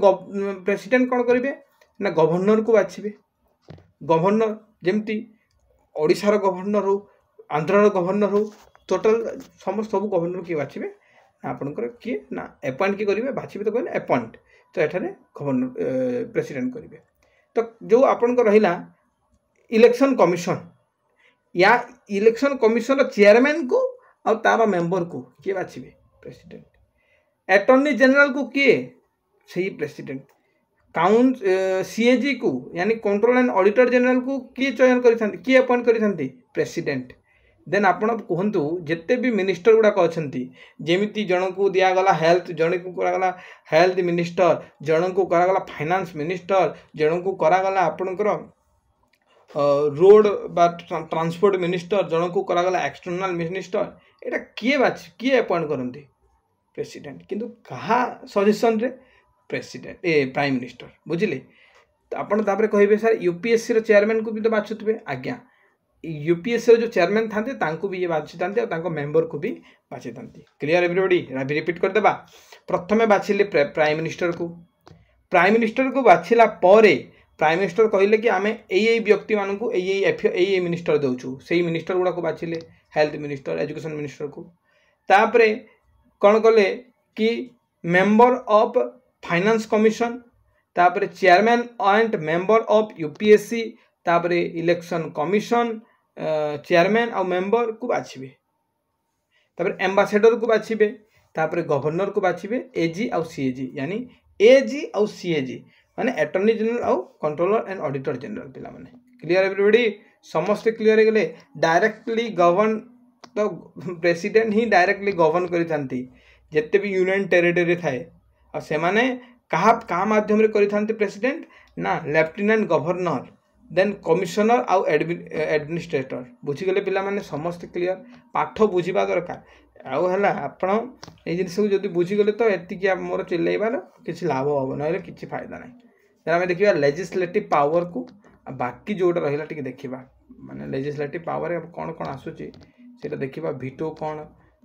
[SPEAKER 1] प्रेसिडेंट कौन करेंगे ना गवर्नर को बाछिबे। गवर्नर जमती ओडिशार गवर्नर हो आंध्रार गवर्नर हो टोटाल समस्त सब गवर्नर किए बाछिबे आपंकर किए ना अपॉइंट किए करेंगे बाछिबे तो कहले अपॉइंट। तो एठारे गवर्नर प्रेसिडेंट करेंगे। तो जो आपन को रहिला इलेक्शन कमिशन या इलेक्शन कमिशन चेयरमैन को और तार मेंबर को किए बाछिबे प्रेसिडेंट। अटॉर्नी जनरल को किए सही प्रेसिडेंट। काउंट सीएजी को यानी कंट्रोल एंड ऑडिटर जनरल को किए चयन करिथांती किए अपॉइंट करिथांती प्रेसिडेंट। देन आपण कहतु जिते भी मिनिस्टर गुड़ाक अच्छा जमी जन को दिगला हेल्थ जन को करागला हेल्थ मिनिस्टर जन को करागला फाइनेंस मिनिस्टर जन को करागला आपणकर रोड बा ट्रांसपोर्ट मिनिस्टर जन को करागला एक्सटर्नल मिनिस्टर। एटा किए अपॉइंट करती प्रेसिडेंट, किंतु कहा सजेशन रे प्रेसिडेंट प्राइम मिनिस्टर बुझिले। तो आपन तापरे कहबे सर यूपीएससी रो चेयरमैन को भी तो बाछुतबे। आज्ञा यूपीएससी जो चेयरमैन था भी ये बाछी था मेंबर को भी बाछी था। क्लियर एवरीबॉडी रिपीट कर देबा। प्रथमे बाछिले प्राइम मिनिस्टर को। प्राइम मिनिस्टर को बाछिला परे प्राइम मिनिस्टर कहले कि आमे एई व्यक्ति मान को एई मिनिस्टर दउछु सेही मिनिस्टर गुडा को बाछिले हेल्थ मिनिस्टर एजुकेशन मिनिस्टर को। तापरे कौन कले कि मेंबर ऑफ फाइनेंस कमिशन तापर chairman and member of UPSC तापर इलेक्शन कमिशन चेयरमैन और मेंबर को बाछिबे तापर एम्बासेडर को बाछिबे तापर गवर्नर को बाछिबे एजी और सीएजी यानी एजी और सीएजी माने अटॉर्नी जनरल और कंट्रोलर एंड ऑडिटर जनरल पिला माने क्लियर एवरीबॉडी समस्त क्लियर गले डायरेक्टली गवर्न तो प्रेसिडेंट ही डायरेक्टली गवर्न करिथांती जत्ते भी यूनियन टेरिटरी थाए और से माने कहा माध्यम रे करिथांती प्रेसिडेंट ना लेफ्टिनेंट गवर्नर देन कमिशनर आउ एडमिनिस्ट्रेटर बुझीगले पिला माने समस्त क्लियर पाठ बुझीबा दरकार आउ हला आपण ए जिनिस को जदी बुझीगले तो एतिकी मोर चिल्लाइबार किछि लाभ होबो नहले किछि फायदा नै जरा हमें देखिबा लेजिस्लेटिव पावर को बाकी जोटा रहिला टिके देखिबा माने लेजिस्लेटिव पावर कोन कोन आसुची सेटा देखिबा वीटो कोन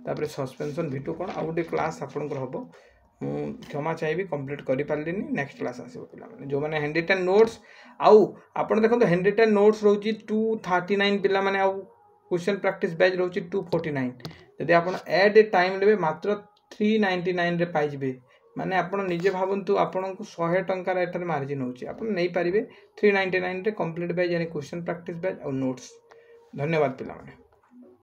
[SPEAKER 1] तापर सस्पेंशन वीटो कोन आ गोटे क्लास आपनकर हबो क्षमा चाहिए कंप्लीट करि पारलिनी नेक्स्ट क्लास आसीबो पिला माने जो माने हैंड रिटन नोट्स आउ आपण देखो हैंड रिटन नोट्स रहउची 239 पिला माने आउ क्वेश्चन प्रैक्टिस बैच रहउची 249 यदि आपण एट ए टाइम लेबे मात्र 399 रे पाइ जिबे माने आपण निजे भाबंतु आपण को 100 टंका रे एटर मार्जिन होची आपण नै पारिबे 399 रे कंप्लीट बैच यानी क्वेश्चन प्रैक्टिस बैच और नोट्स धन्यवाद पिला माने।